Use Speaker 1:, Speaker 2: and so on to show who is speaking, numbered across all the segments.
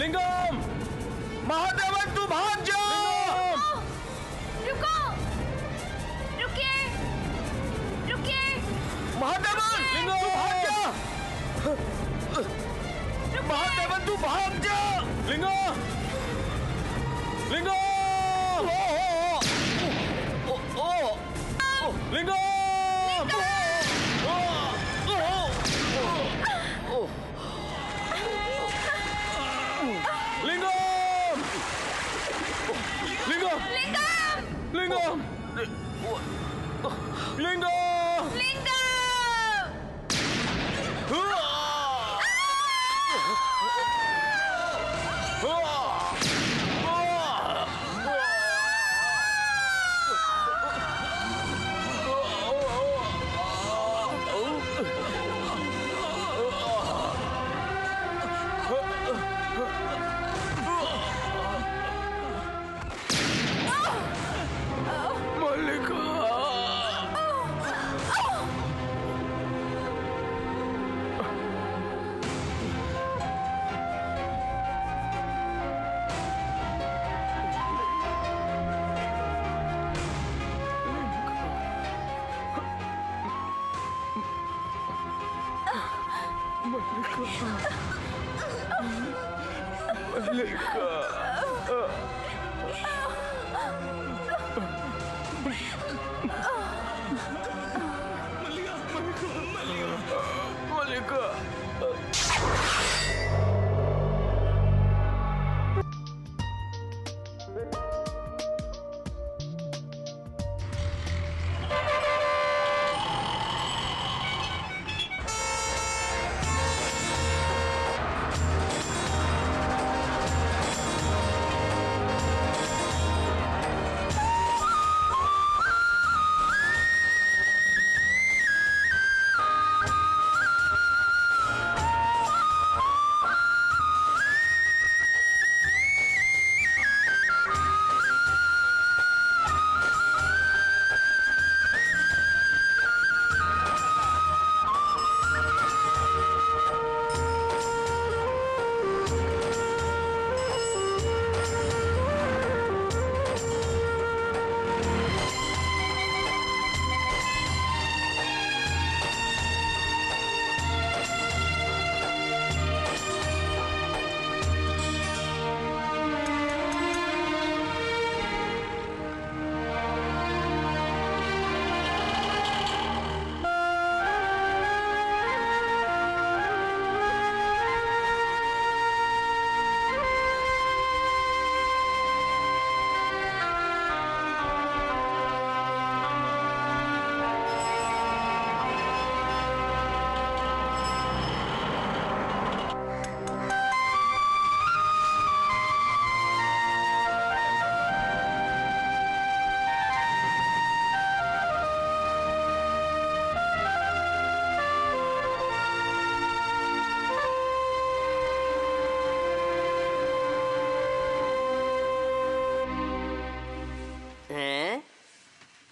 Speaker 1: लिंगम, महादेवन तू भाग जा।
Speaker 2: रुको, रुकिए, रुकिए।
Speaker 1: महादेवन, लिंगम तू भाग जा। महादेवन तू भाग जा। लिंगम, लिंगम, लिंगम, लिंगम, लिंगम, लिंगम,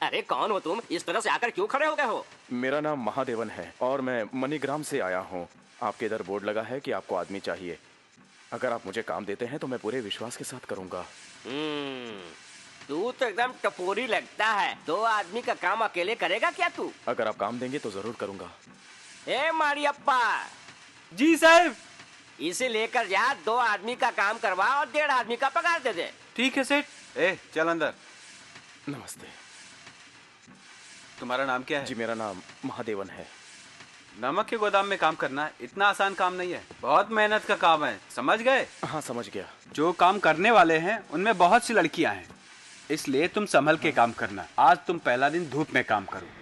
Speaker 3: अरे कौन हो तुम? इस तरह से आकर क्यों खड़े हो गए हो?
Speaker 1: मेरा नाम महादेवन है और मैं मणिग्राम से आया हूँ। आपके इधर बोर्ड लगा है कि आपको आदमी चाहिए। अगर आप मुझे काम देते हैं तो मैं पूरे विश्वास के साथ करूँगा।
Speaker 3: तू तो एकदम टपोरी लगता है। 2 आदमी का काम अकेले करेगा क्या तू?
Speaker 1: अगर आप काम देंगे तो जरूर करूँगा।
Speaker 3: ए मारियप्पा।
Speaker 4: जी साहब।
Speaker 3: इसे लेकर जा, 2 आदमी का काम करवा और 1.5 आदमी का पगार दे दे।
Speaker 4: ठीक है सेठ।
Speaker 5: ए चल अंदर।
Speaker 1: नमस्ते।
Speaker 5: तुम्हारा नाम क्या है?
Speaker 1: जी मेरा नाम महादेवन है।
Speaker 5: नमक के गोदाम में काम करना इतना आसान काम नहीं है, बहुत मेहनत का काम है, समझ गए?
Speaker 1: हाँ समझ गया।
Speaker 5: जो काम करने वाले हैं उनमें बहुत सी लड़कियां हैं, इसलिए तुम संभल के काम करना। आज तुम पहला दिन धूप में काम करो।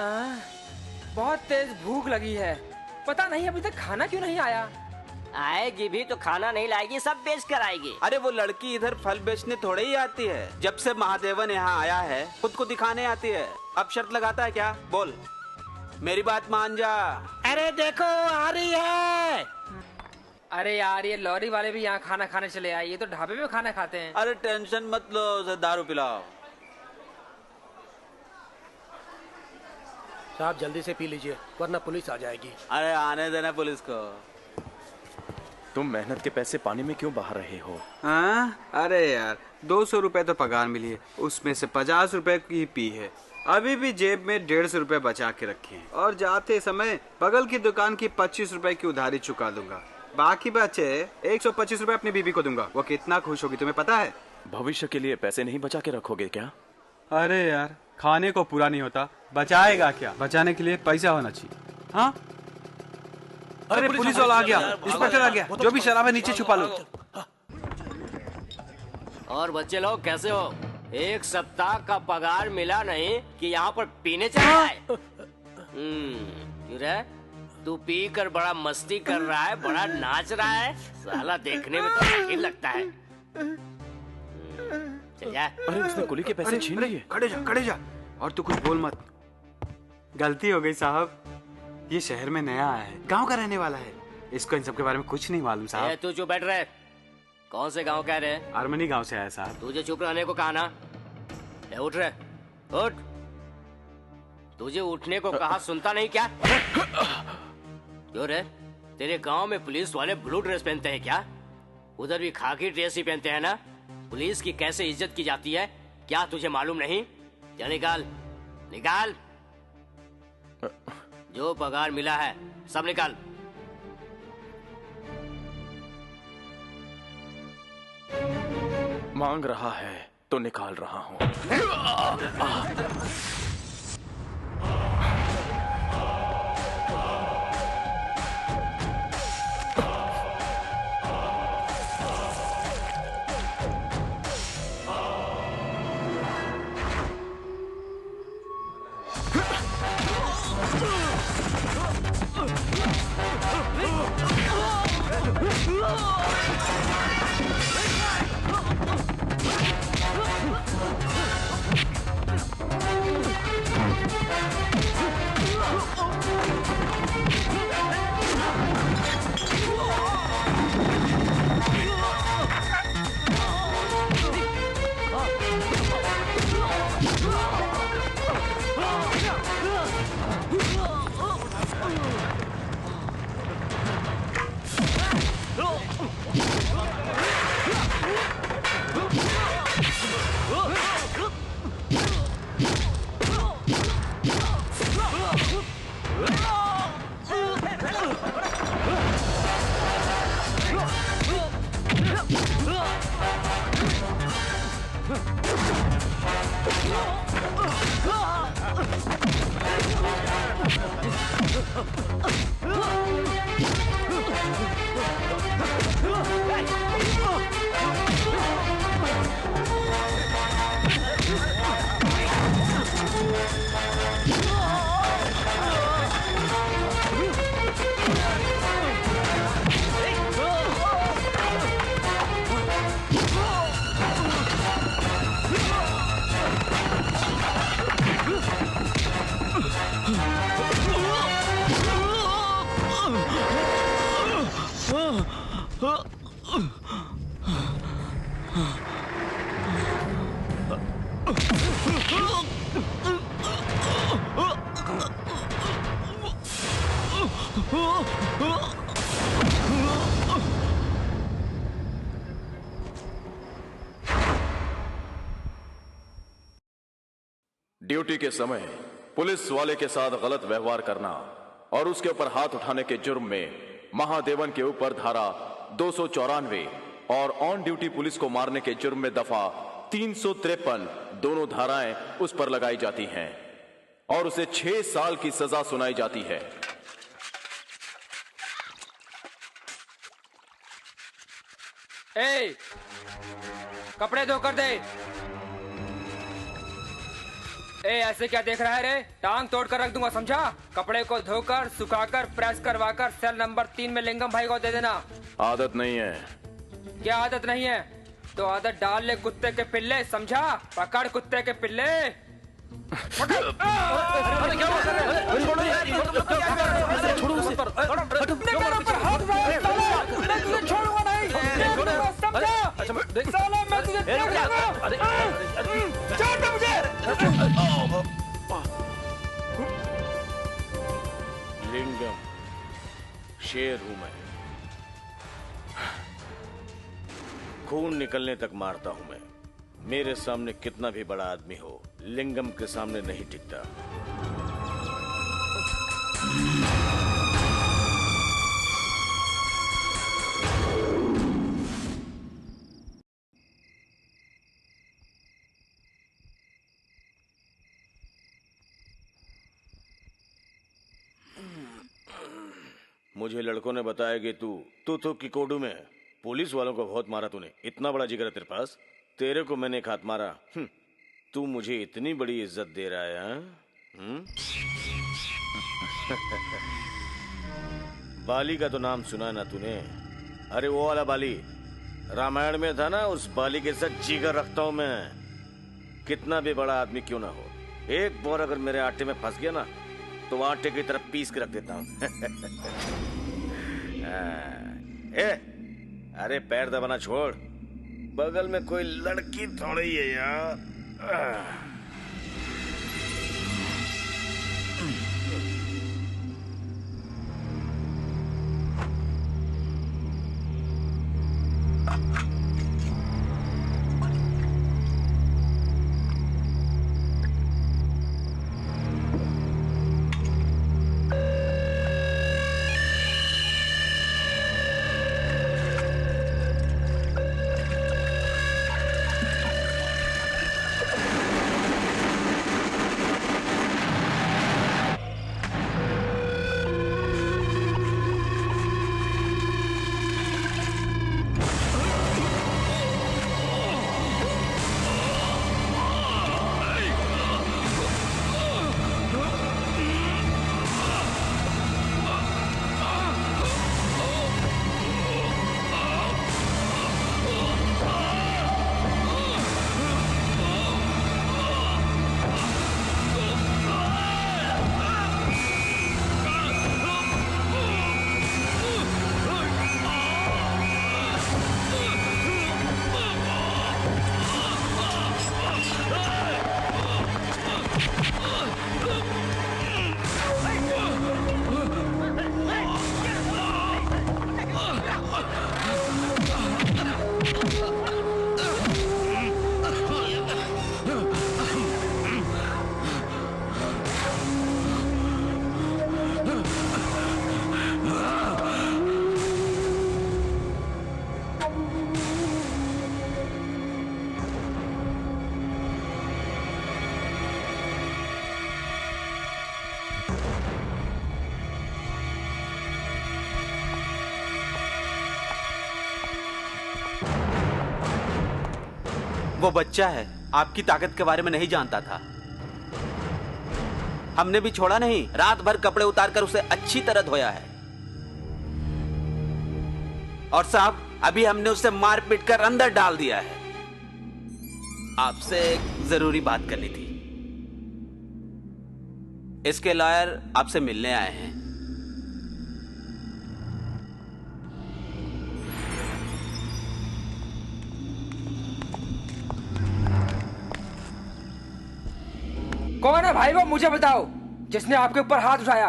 Speaker 6: बहुत तेज भूख लगी है। पता नहीं अभी तक खाना क्यों नहीं आया।
Speaker 3: आएगी भी तो खाना नहीं लाएगी, सब बेच कर आएगी।
Speaker 5: अरे वो लड़की इधर फल बेचने थोड़े ही आती है, जब से महादेवन यहाँ आया है खुद को दिखाने आती है। अब शर्त लगाता है क्या? बोल, मेरी बात मान जा।
Speaker 3: अरे देखो आ रही है।
Speaker 6: अरे यार ये लॉरी वाले भी यहाँ खाना खाने चले आए, ये तो ढाबे में खाना खाते हैं।
Speaker 5: अरे टेंशन मत लो, उसे दारू पिलाओ।
Speaker 7: साहब जल्दी से पी लीजिए वरना पुलिस आ जाएगी।
Speaker 5: अरे आने देना पुलिस को।
Speaker 1: तुम मेहनत के पैसे पानी में क्यों बहा रहे हो?
Speaker 5: हाँ? अरे यार 200 रुपए तो पगार मिली है, उसमें से 50 रुपए की पी है। अभी भी जेब में 150 रुपए बचा के रखे हैं और जाते समय बगल की दुकान की 25 रुपए की उधारी चुका दूंगा। बाकी बचे 125 रुपए अपनी बीबी को दूंगा। वो कितना खुश होगी तुम्हें पता है?
Speaker 1: भविष्य के लिए पैसे नहीं बचा के रखोगे क्या?
Speaker 5: अरे यार खाने को पूरा नहीं होता, बचाएगा क्या? बचाने के लिए पैसा होना चाहिए। हाँ? अरे पुलिस वाला आ गया, इंस्पेक्टर आ गया। जो भी शराब है नीचे छुपा लो।
Speaker 3: और बच्चे लोग कैसे हो? एक सप्ताह का पगार मिला नहीं कि यहाँ पर पीने चला है। क्यों रे? तू पी कर बड़ा मस्ती कर रहा है, बड़ा नाच रहा है। साला देखने में तो शकील लगता है। चल जा।
Speaker 1: अरे उसने कुली के पैसे छीन लिए।
Speaker 5: खड़े जा। और तू कुछ बोल मत। गलती हो गई साहब, ये शहर में नया आया है, गांव का रहने वाला है, इसको इन सब के बारे में कुछ नहीं मालूम साहब।
Speaker 3: तू चुप बैठ रहे। कौन से गांव कह रहे?
Speaker 5: आर्मनी गांव से आया साहब।
Speaker 3: तुझे चुप रहने को कहा ना? उठ रहे, उठ। तुझे उठने को कहा, सुनता नहीं क्या? क्यों रे? तेरे गांव में पुलिस वाले ब्लू ड्रेस पहनते हैं क्या? उधर भी खाकी ड्रेस ही पहनते हैं ना? पुलिस की कैसे इज्जत की जाती है क्या तुझे मालूम नहीं? चल निकाल निकाल, जो पगार मिला है सब निकाल।
Speaker 1: मांग रहा है तो निकाल रहा हूँ। ड्यूटी के समय पुलिस वाले के साथ गलत व्यवहार करना और उसके ऊपर हाथ उठाने के जुर्म में महादेवन के ऊपर धारा 294 और ऑन ड्यूटी पुलिस को मारने के जुर्म में दफा 353 दोनों धाराएं उस पर लगाई जाती हैं और उसे 6 साल की सजा सुनाई जाती है।
Speaker 6: कपड़े धो कर दे। ए ऐसे क्या देख रहा है रे? टांग तोड़ कर रख दूंगा, समझा? कपड़े को धोकर सुखाकर प्रेस करवाकर सेल नंबर 3 में लिंगम भाई को दे देना।
Speaker 1: आदत नहीं है।
Speaker 6: क्या आदत नहीं है? तो आदत डाल ले कुत्ते के पिल्ले, समझा? पकड़ कुत्ते के पिल्ले।
Speaker 8: लिंगम, शेर हूं मैं। खून निकलने तक मारता हूं मैं। मेरे सामने कितना भी बड़ा आदमी हो, लिंगम के सामने नहीं टिकता। मुझे लड़कों ने बताया कि तू किकोडू में पुलिस वालों को बहुत मारा तूने। इतना बड़ा जिगर है तेरे पास। तेरे को मैंने एक हाथ मारा। तू मुझे इतनी बड़ी इज्जत दे रहा है? बाली का तो नाम सुना है ना तूने? अरे वो वाला बाली, रामायण में था ना, उस बाली के साथ जिगर रखता हूं मैं। कितना भी बड़ा आदमी क्यों ना हो, एक बार अगर मेरे आटे में फंस गया ना तो आटे की तरफ पीस के रख देता हूं। अरे पैर दबाना छोड़, बगल में कोई लड़की थोड़ी है यार।
Speaker 5: वो बच्चा है, आपकी ताकत के बारे में नहीं जानता था। हमने भी छोड़ा नहीं, रात भर कपड़े उतारकर उसे अच्छी तरह धोया है। और साहब, अभी हमने उसे मार पीट कर अंदर डाल दिया है। आपसे एक जरूरी बात करनी थी। इसके लॉयर आपसे मिलने आए हैं।
Speaker 6: कौन है भाई वो, मुझे बताओ, जिसने आपके ऊपर हाथ उठाया?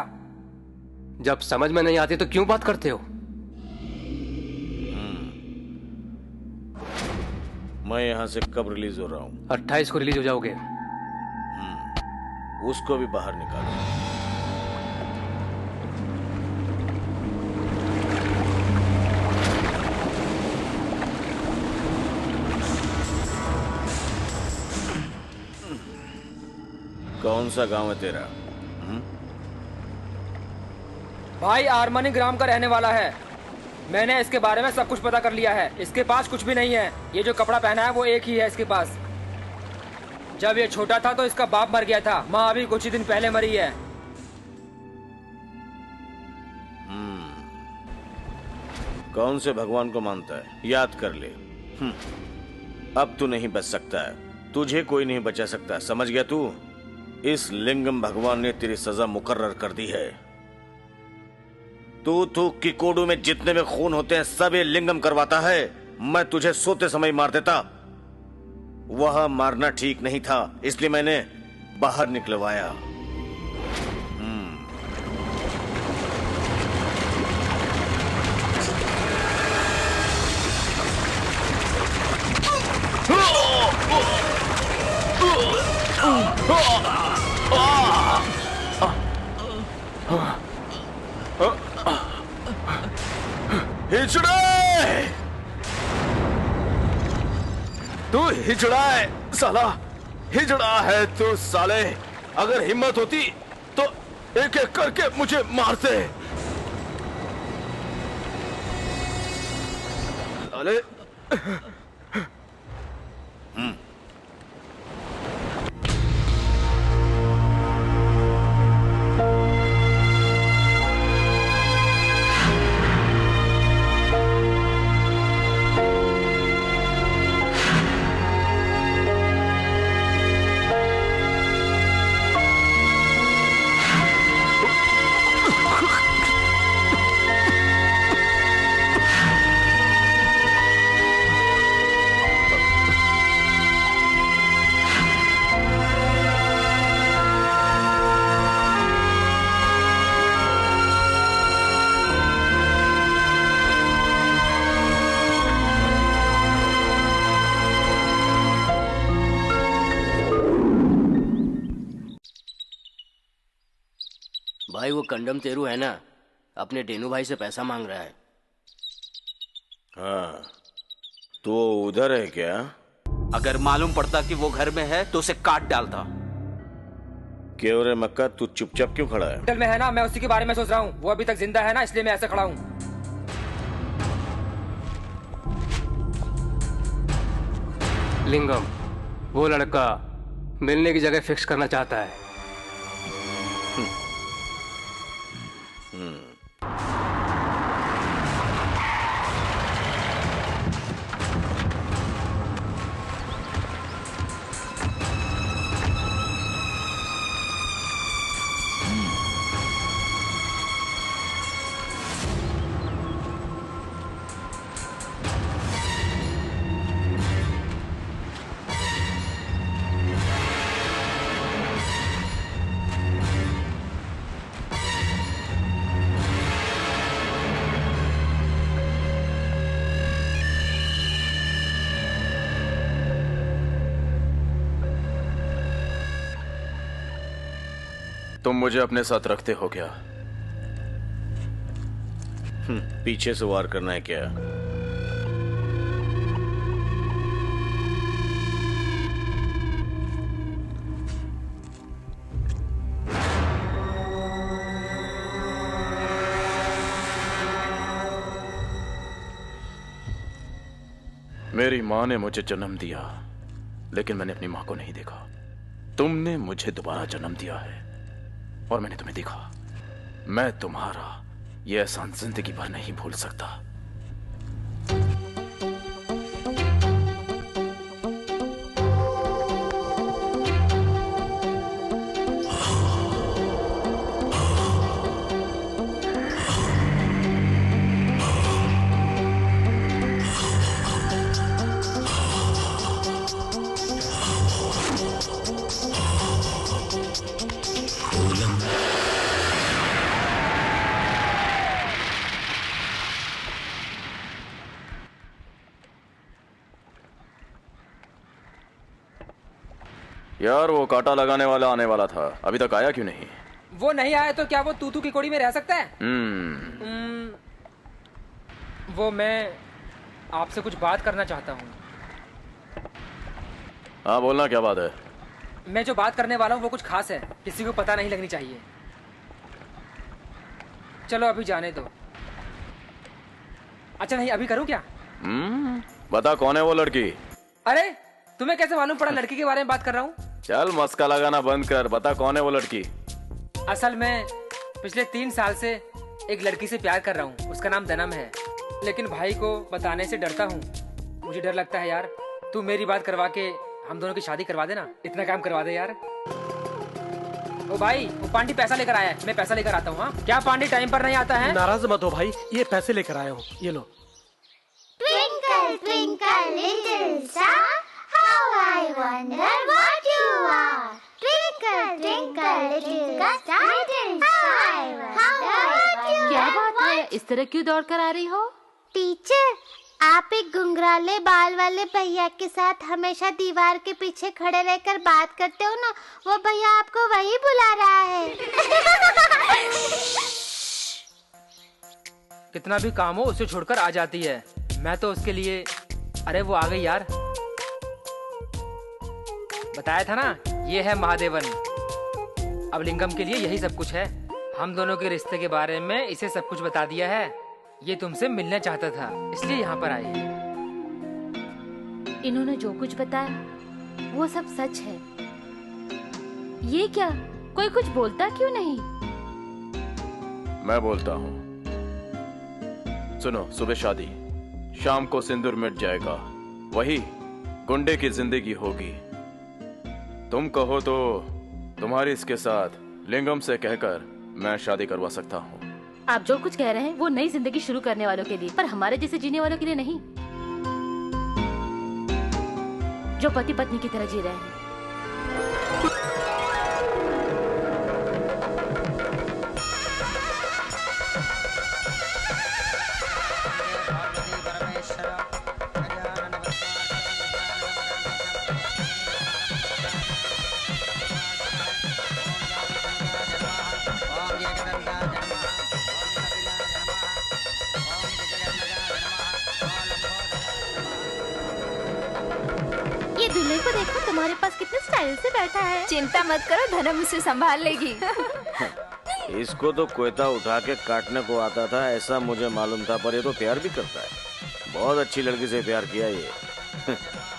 Speaker 4: जब समझ में नहीं आती तो क्यों बात करते हो?
Speaker 8: मैं यहाँ से कब रिलीज हो रहा हूँ?
Speaker 4: 28 को रिलीज हो जाओगे।
Speaker 8: उसको भी बाहर निकालो। कौन सा गांव है तेरा?
Speaker 6: भाई आर्मानी ग्राम का रहने वाला है। मैंने इसके बारे में सब कुछ पता कर लिया है। इसके पास कुछ भी नहीं है। ये जो कपड़ा पहना है वो एक ही है इसके पास। जब ये छोटा था तो इसका बाप मर गया था, माँ अभी कुछ ही दिन पहले मरी है।
Speaker 8: कौन से भगवान को मानता है, याद कर ले। अब तू नहीं बच सकता है, तुझे कोई नहीं बचा सकता, समझ गया तू? इस लिंगम भगवान ने तेरी सजा मुकर्रर कर दी है। तू किकोडू में जितने में खून होते हैं सब ये लिंगम करवाता है। मैं तुझे सोते समय मार देता, वह मारना ठीक नहीं था, इसलिए मैंने बाहर निकलवाया।
Speaker 1: हिजड़े! तू हिजड़ा है साला, हिजड़ा है तू साले। अगर हिम्मत होती तो एक एक करके मुझे मारते। साले
Speaker 3: भाई वो कंडम तेरू है ना, अपने डेनू भाई से पैसा मांग रहा है।
Speaker 8: हाँ, तो वो उधर है क्या?
Speaker 9: अगर मालूम पड़ता कि वो घर में है तो उसे काट डालता।
Speaker 8: क्यों रे मक्का, तू चुपचाप क्यों खड़ा है?
Speaker 6: होटल में है ना, मैं उसी के बारे में सोच रहा हूँ। वो अभी तक जिंदा है ना, इसलिए मैं ऐसे खड़ा हूँ।
Speaker 4: लिंगम, वो लड़का मिलने की जगह फिक्स करना चाहता है।
Speaker 1: तुम मुझे अपने साथ रखते हो क्या?
Speaker 8: पीछे से वार करना है क्या?
Speaker 1: मेरी माँ ने मुझे जन्म दिया, लेकिन मैंने अपनी माँ को नहीं देखा। तुमने मुझे दोबारा जन्म दिया है और मैंने तुम्हें देखा। मैं तुम्हारा ये एहसान जिंदगी भर नहीं भूल सकता। यार वो कांटा लगाने वाला आने वाला था, अभी तक आया क्यों नहीं?
Speaker 6: वो नहीं आया तो क्या वो तू की कोड़ी में रह सकता है? वो मैं आपसे कुछ बात करना चाहता हूँ।
Speaker 1: हाँ बोलना, क्या बात है?
Speaker 6: मैं जो बात करने वाला हूँ वो कुछ खास है, किसी को पता नहीं लगनी चाहिए। चलो अभी जाने दो। अच्छा नहीं, अभी करूँ क्या?
Speaker 1: बता कौन है वो लड़की?
Speaker 6: अरे तुम्हें कैसे मालूम पड़ा लड़की के बारे में बात कर रहा हूँ?
Speaker 1: चल मस्का लगाना बंद कर, बता कौन है वो लड़की?
Speaker 6: असल में पिछले 3 साल से एक लड़की से प्यार कर रहा हूँ। उसका नाम दनम है, लेकिन भाई को बताने से डरता हूँ। मुझे डर लगता है यार। तू मेरी बात करवा के हम दोनों की शादी करवा देना, इतना काम करवा दे यार। ओ भाई, वो पांडी पैसा लेकर आया है, मैं पैसा लेकर आता हूँ। हाँ, क्या पांडी टाइम पर नहीं आता है?
Speaker 7: नाराज मत हो भाई, ये पैसे लेकर आया हूँ, ये लो।
Speaker 2: Twinkle, twinkle, little star, how I wonder what you are. Twinkle, twinkle, little star, how I wonder what you are.
Speaker 10: क्या बात है, इस तरह क्यों दौड़ कर आ रही हो?
Speaker 2: टीचर, आप एक घुंघराले बाल वाले भैया के साथ हमेशा दीवार के पीछे खड़े रहकर बात करते हो ना, वो भैया आपको वही बुला रहा है।
Speaker 6: कितना भी काम हो उसे छोड़कर आ जाती है। मैं तो उसके लिए, अरे वो आ गई यार। बताया था ना, ये है महादेवन। अब लिंगम के लिए यही सब कुछ है। हम दोनों के रिश्ते के बारे में इसे सब कुछ बता दिया है। ये तुमसे मिलना चाहता था, इसलिए यहाँ पर आए।
Speaker 10: इन्होंने जो कुछ बताया वो सब सच है। ये क्या, कोई कुछ बोलता क्यों नहीं?
Speaker 1: मैं बोलता हूँ। सुनो, सुबह शादी, शाम को सिंदूर मिट जाएगा, वही गुंडे की जिंदगी होगी। तुम कहो तो तुम्हारी इसके साथ लिंगम से कहकर मैं शादी करवा सकता हूँ।
Speaker 10: आप जो कुछ कह रहे हैं वो नई जिंदगी शुरू करने वालों के लिए, पर हमारे जैसे जीने वालों के लिए नहीं, जो पति पत्नी की तरह जी रहे हैं। दूल्हे को देखो, तुम्हारे पास कितने स्टाइल से बैठा है।
Speaker 2: चिंता मत करो, धनम उसे संभाल लेगी।
Speaker 8: इसको तो कोयता उठा के काटने को आता था, ऐसा मुझे मालूम था, पर ये तो प्यार भी करता है। बहुत अच्छी लड़की से प्यार किया ये।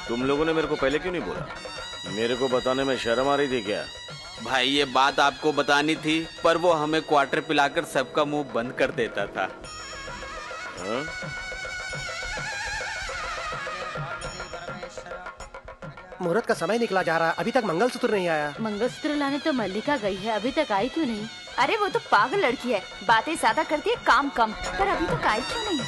Speaker 8: तुम लोगों ने मेरे को पहले क्यों नहीं बोला? मेरे को बताने में शर्म आ रही थी क्या?
Speaker 9: भाई ये बात आपको बतानी थी, पर वो हमें क्वार्टर पिलाकर सबका मुंह बंद कर देता था।
Speaker 8: हाँ?
Speaker 7: मुहूर्त का समय निकला जा रहा है, अभी तक मंगलसूत्र नहीं आया।
Speaker 10: मंगलसूत्र लाने तो मल्लिका गई है, अभी तक आई क्यों नहीं?
Speaker 2: अरे वो तो पागल लड़की है, बातें ज्यादा करती है, काम कम, पर अभी तक आई क्यों नहीं?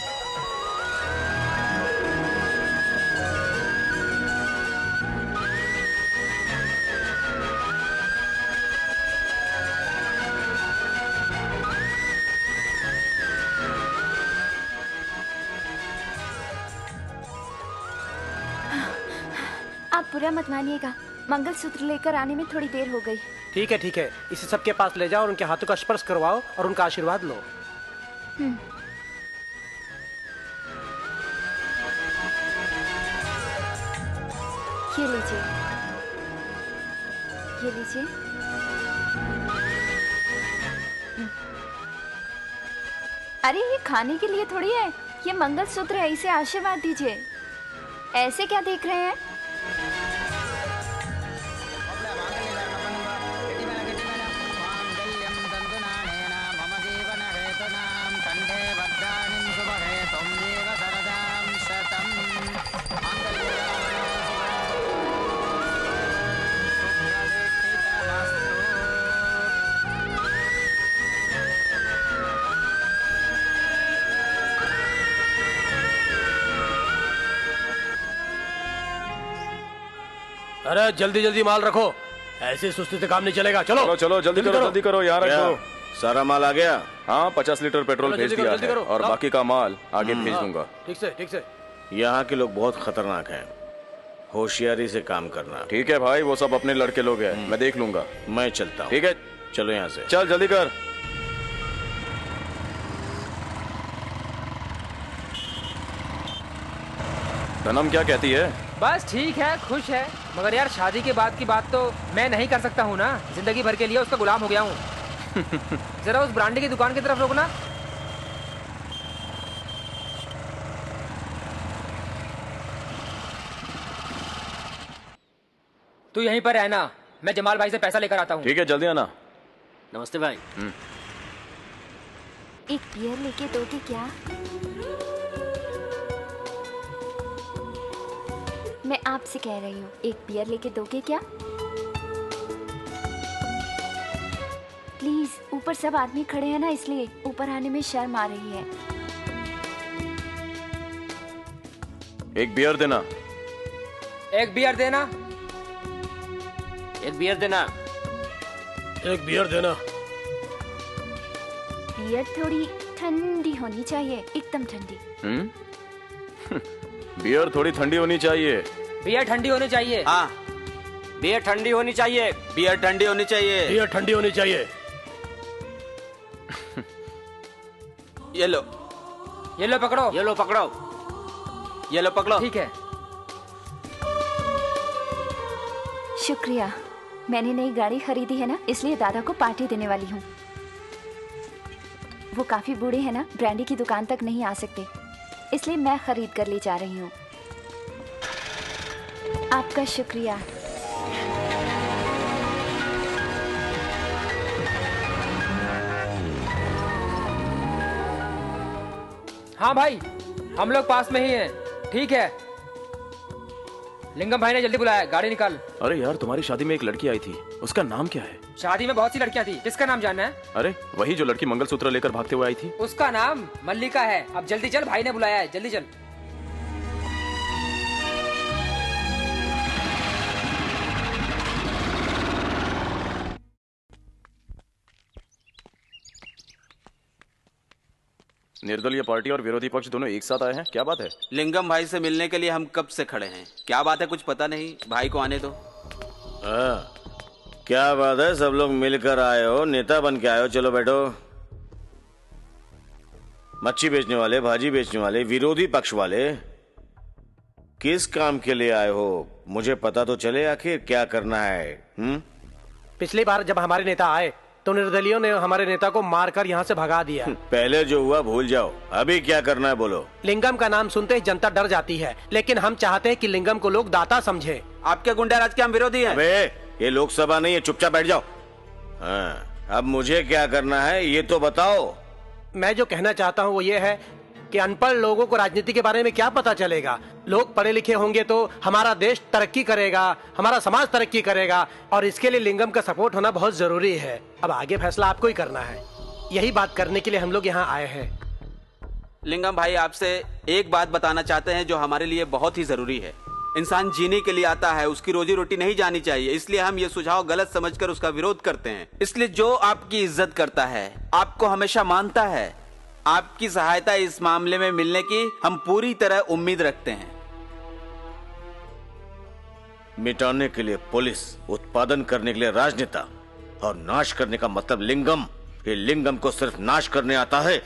Speaker 2: आप बुरा मत मानिएगा, मंगलसूत्र लेकर आने में थोड़ी देर हो गई।
Speaker 7: ठीक है, इसे सबके पास ले जाओ और उनके हाथों का स्पर्श करवाओ और उनका आशीर्वाद लो।
Speaker 2: ये लीजिए, ये लीजिए। अरे ये खाने के लिए थोड़ी है, ये मंगलसूत्र है, इसे आशीर्वाद दीजिए। ऐसे क्या देख रहे हैं?
Speaker 7: अरे जल्दी जल्दी माल रखो, ऐसे सुस्ती से काम नहीं चलेगा। चलो
Speaker 1: चलो चलो, जल्दी करो यार। रखो,
Speaker 8: सारा माल आ गया?
Speaker 1: हाँ, 50 लीटर पेट्रोल भेज दिया है और बाकी का माल आगे भेज दूंगा।
Speaker 7: ठीक से।
Speaker 8: यहाँ के लोग बहुत खतरनाक हैं, होशियारी से काम करना।
Speaker 1: ठीक है भाई, वो सब अपने लड़के लोग हैं, मैं देख लूंगा।
Speaker 8: मैं चलता हूँ।
Speaker 1: ठीक है,
Speaker 8: चलो यहाँ से।
Speaker 1: चल जल्दी कर। धनम क्या कहती है?
Speaker 6: बस ठीक है, खुश है, मगर यार शादी के बाद की बात तो मैं नहीं कर सकता हूँ ना। जिंदगी भर के लिए उसका गुलाम हो गया हूँ। जरा उस ब्रांडी की दुकान की तरफ रोकना। तू यहीं पर रहना, मैं जमाल भाई से पैसा लेकर आता हूँ।
Speaker 1: ठीक है, जल्दी आना।
Speaker 3: नमस्ते भाई।
Speaker 10: एक बियर लेके दोगे क्या? मैं आपसे कह रही हूँ, एक बियर लेके दोगे क्या? प्लीज, ऊपर सब आदमी खड़े हैं ना, इसलिए ऊपर आने में शर्म आ रही है।
Speaker 1: एक बियर देना।
Speaker 6: एक बियर देना।
Speaker 3: एक बियर देना।
Speaker 7: एक बियर देना।
Speaker 10: बियर थोड़ी ठंडी होनी चाहिए, एकदम ठंडी।
Speaker 1: बियर थोड़ी ठंडी होनी चाहिए।
Speaker 6: बियर ठंडी होनी चाहिए।
Speaker 9: हाँ,
Speaker 3: बियर ठंडी होनी चाहिए।
Speaker 9: बियर ठंडी होनी चाहिए।
Speaker 7: बियर ठंडी होनी चाहिए।
Speaker 9: ये लो।
Speaker 6: ये लो पकड़ो।
Speaker 3: ये लो पकड़ो।
Speaker 9: ये लो पकड़ो।
Speaker 6: ठीक है।
Speaker 10: शुक्रिया। मैंने नई गाड़ी खरीदी है ना, इसलिए दादा को पार्टी देने वाली हूँ। वो काफी बूढ़े हैं ना, ब्रांडी की दुकान तक नहीं आ सकते, इसलिए मैं खरीद कर ले जा रही हूँ। आपका शुक्रिया।
Speaker 6: हाँ भाई, हम लोग पास में ही हैं। ठीक है, लिंगम भाई ने जल्दी बुलाया, गाड़ी निकाल।
Speaker 1: अरे यार, तुम्हारी शादी में एक लड़की आई थी, उसका नाम क्या है?
Speaker 6: शादी में बहुत सी लड़कियां थी, किसका नाम जानना है?
Speaker 1: अरे वही जो लड़की मंगलसूत्र लेकर भागते हुए आई थी।
Speaker 6: उसका नाम मल्लिका है। अब जल्दी चल, भाई ने बुलाया है, जल्दी चल।
Speaker 1: निर्दलीय पार्टी और विरोधी पक्ष दोनों एक साथ आए हैं, क्या बात है?
Speaker 9: लिंगम भाई से मिलने के लिए हम कब से खड़े हैं। क्या बात है, कुछ पता नहीं। भाई को आने दो।
Speaker 8: क्या बात है, सब लोग मिलकर आए हो, नेता बन के आए हो। चलो बैठो। मच्छी बेचने वाले, भाजी बेचने वाले, विरोधी पक्ष वाले, किस काम के लिए आए हो? मुझे पता तो चले आखिर क्या करना है।
Speaker 7: पिछली बार जब हमारे नेता आए तो निर्दलियों ने हमारे नेता को मारकर यहाँ से भगा दिया।
Speaker 8: पहले जो हुआ भूल जाओ, अभी क्या करना है बोलो।
Speaker 7: लिंगम का नाम सुनते ही जनता डर जाती है, लेकिन हम चाहते हैं कि लिंगम को लोग दाता समझे।
Speaker 9: आपके गुंडाराज के हम विरोधी हैं।
Speaker 8: अबे ये लोकसभा नहीं है, चुपचाप बैठ जाओ। हाँ, अब मुझे क्या करना है ये तो बताओ।
Speaker 7: मैं जो कहना चाहता हूँ वो ये है कि अनपढ़ लोगों को राजनीति के बारे में क्या पता चलेगा। लोग पढ़े लिखे होंगे तो हमारा देश तरक्की करेगा, हमारा समाज तरक्की करेगा, और इसके लिए लिंगम का सपोर्ट होना बहुत जरूरी है। अब आगे फैसला आपको ही करना है। यही बात करने के लिए हम लोग यहाँ आए हैं।
Speaker 9: लिंगम भाई, आपसे एक बात बताना चाहते हैं जो हमारे लिए बहुत ही जरूरी है। इंसान जीने के लिए आता है, उसकी रोजी रोटी नहीं जानी चाहिए, इसलिए हम ये सुझाव गलत समझकर उसका विरोध करते हैं। इसलिए जो आपकी इज्जत करता है, आपको हमेशा मानता है, आपकी सहायता इस मामले में मिलने की हम पूरी तरह उम्मीद रखते हैं।
Speaker 8: मिटाने के लिए पुलिस, उत्पादन करने के लिए राजनेता और नाश करने का मतलब लिंगम। ये लिंगम को सिर्फ नाश करने आता है।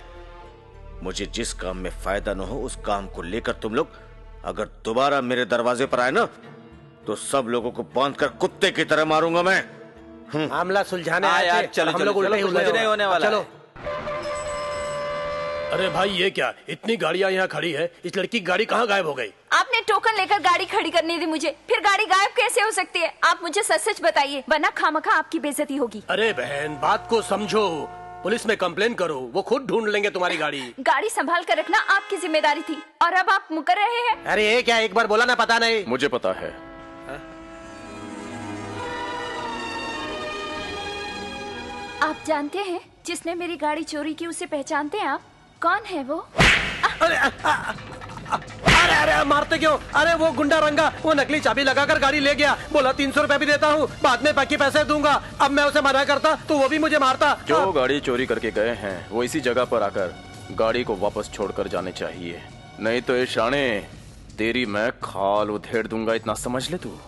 Speaker 8: मुझे जिस काम में फायदा न हो उस काम को लेकर तुम लोग अगर दोबारा मेरे दरवाजे पर आए ना तो सब लोगों को बांधकर कुत्ते की तरह मारूंगा मैं।
Speaker 7: मामला सुलझाने आए थे,
Speaker 9: चलो,
Speaker 7: हम लोग उल्टे
Speaker 9: नहीं होने वाला।
Speaker 7: चलो। अरे भाई, ये क्या, इतनी गाड़ियाँ यहाँ खड़ी है, इस लड़की की गाड़ी कहाँ गायब हो गई?
Speaker 10: आपने टोकन लेकर गाड़ी खड़ी करनी थी मुझे, फिर गाड़ी गायब कैसे हो सकती है? आप मुझे सच सच बताइए, वरना खामखा आपकी बेइज्जती होगी।
Speaker 7: अरे बहन, बात को समझो, पुलिस में कंप्लेन करो, वो खुद ढूंढ लेंगे तुम्हारी गाड़ी।
Speaker 10: गाड़ी संभाल कर रखना आपकी जिम्मेदारी थी, और अब आप मुकर रहे हैं।
Speaker 7: अरे ये क्या, एक बार बोला ना पता नहीं।
Speaker 1: मुझे पता है।
Speaker 10: आप जानते हैं जिसने मेरी गाड़ी चोरी की, उसे पहचानते हैं आप? कौन है वो?
Speaker 7: अरे अरे मारते क्यों? अरे वो गुंडा रंगा, वो नकली चाबी लगाकर गाड़ी ले गया, बोला 300 रुपए भी देता हूँ, बाद में बाकी पैसे दूंगा। अब मैं उसे मना करता तो वो भी मुझे मारता।
Speaker 1: जो गाड़ी चोरी करके गए हैं वो इसी जगह पर आकर गाड़ी को वापस छोड़कर जाने चाहिए, नहीं तो ये शाने तेरी मैं खाल उधेड़ दूंगा, इतना समझ ले तू।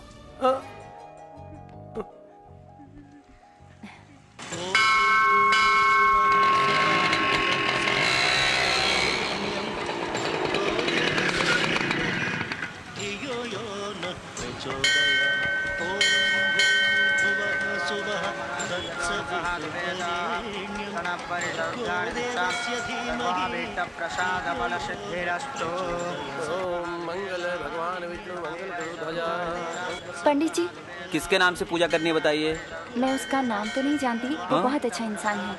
Speaker 10: पंडित जी,
Speaker 9: किसके नाम से पूजा करनी है बताइए?
Speaker 11: मैं उसका नाम तो नहीं जानती, वो
Speaker 9: हाँ?
Speaker 11: बहुत अच्छा इंसान है।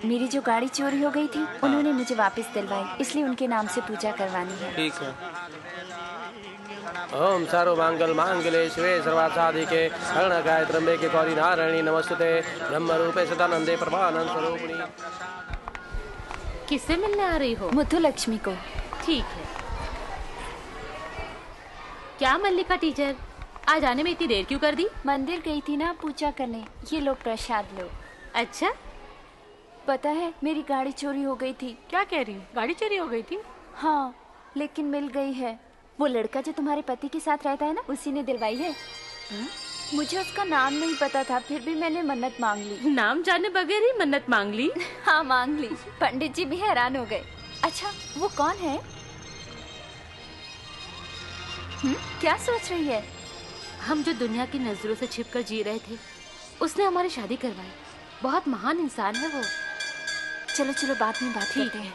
Speaker 11: मेरी जो गाड़ी चोरी हो गई थी उन्होंने मुझे वापस दिलवाई, इसलिए उनके नाम से पूजा करवानी है।
Speaker 9: ठीक है।
Speaker 7: ओम सर्वमंगल मांगल्ये शिवे सर्वार्थसाधिके शरणकाय त्र्यंबके गौरी नारायणी नमस्तुते ब्रह्म रूपे सदानंदे परमानंद स्वरूपिणी।
Speaker 10: किससे मिलने आ रही हो?
Speaker 11: मुथु लक्ष्मी को।
Speaker 10: ठीक है। क्या मल्लिका टीचर, आज आने में इतनी देर क्यों कर दी?
Speaker 11: मंदिर गई थी ना पूजा करने। ये लो प्रसाद लो।
Speaker 10: अच्छा,
Speaker 11: पता है मेरी गाड़ी चोरी हो गई थी।
Speaker 10: क्या कह रही हो? गाड़ी चोरी हो गई थी?
Speaker 11: हाँ, लेकिन मिल गई है। वो लड़का जो तुम्हारे पति के साथ रहता है ना, उसी ने दिलवाई है। मुझे उसका नाम नहीं पता था, फिर भी मैंने मन्नत मांग ली।
Speaker 10: नाम जाने बगैर ही मन्नत मांग ली?
Speaker 11: हाँ, मांग ली। पंडित जी भी हैरान हो गए। अच्छा, वो कौन है? क्या सोच रही है?
Speaker 10: हम जो दुनिया की नजरों से छिपकर जी रहे थे, उसने हमारी शादी करवाई। बहुत महान इंसान है वो।
Speaker 11: चलो चलो, बाद में बात करते हैं।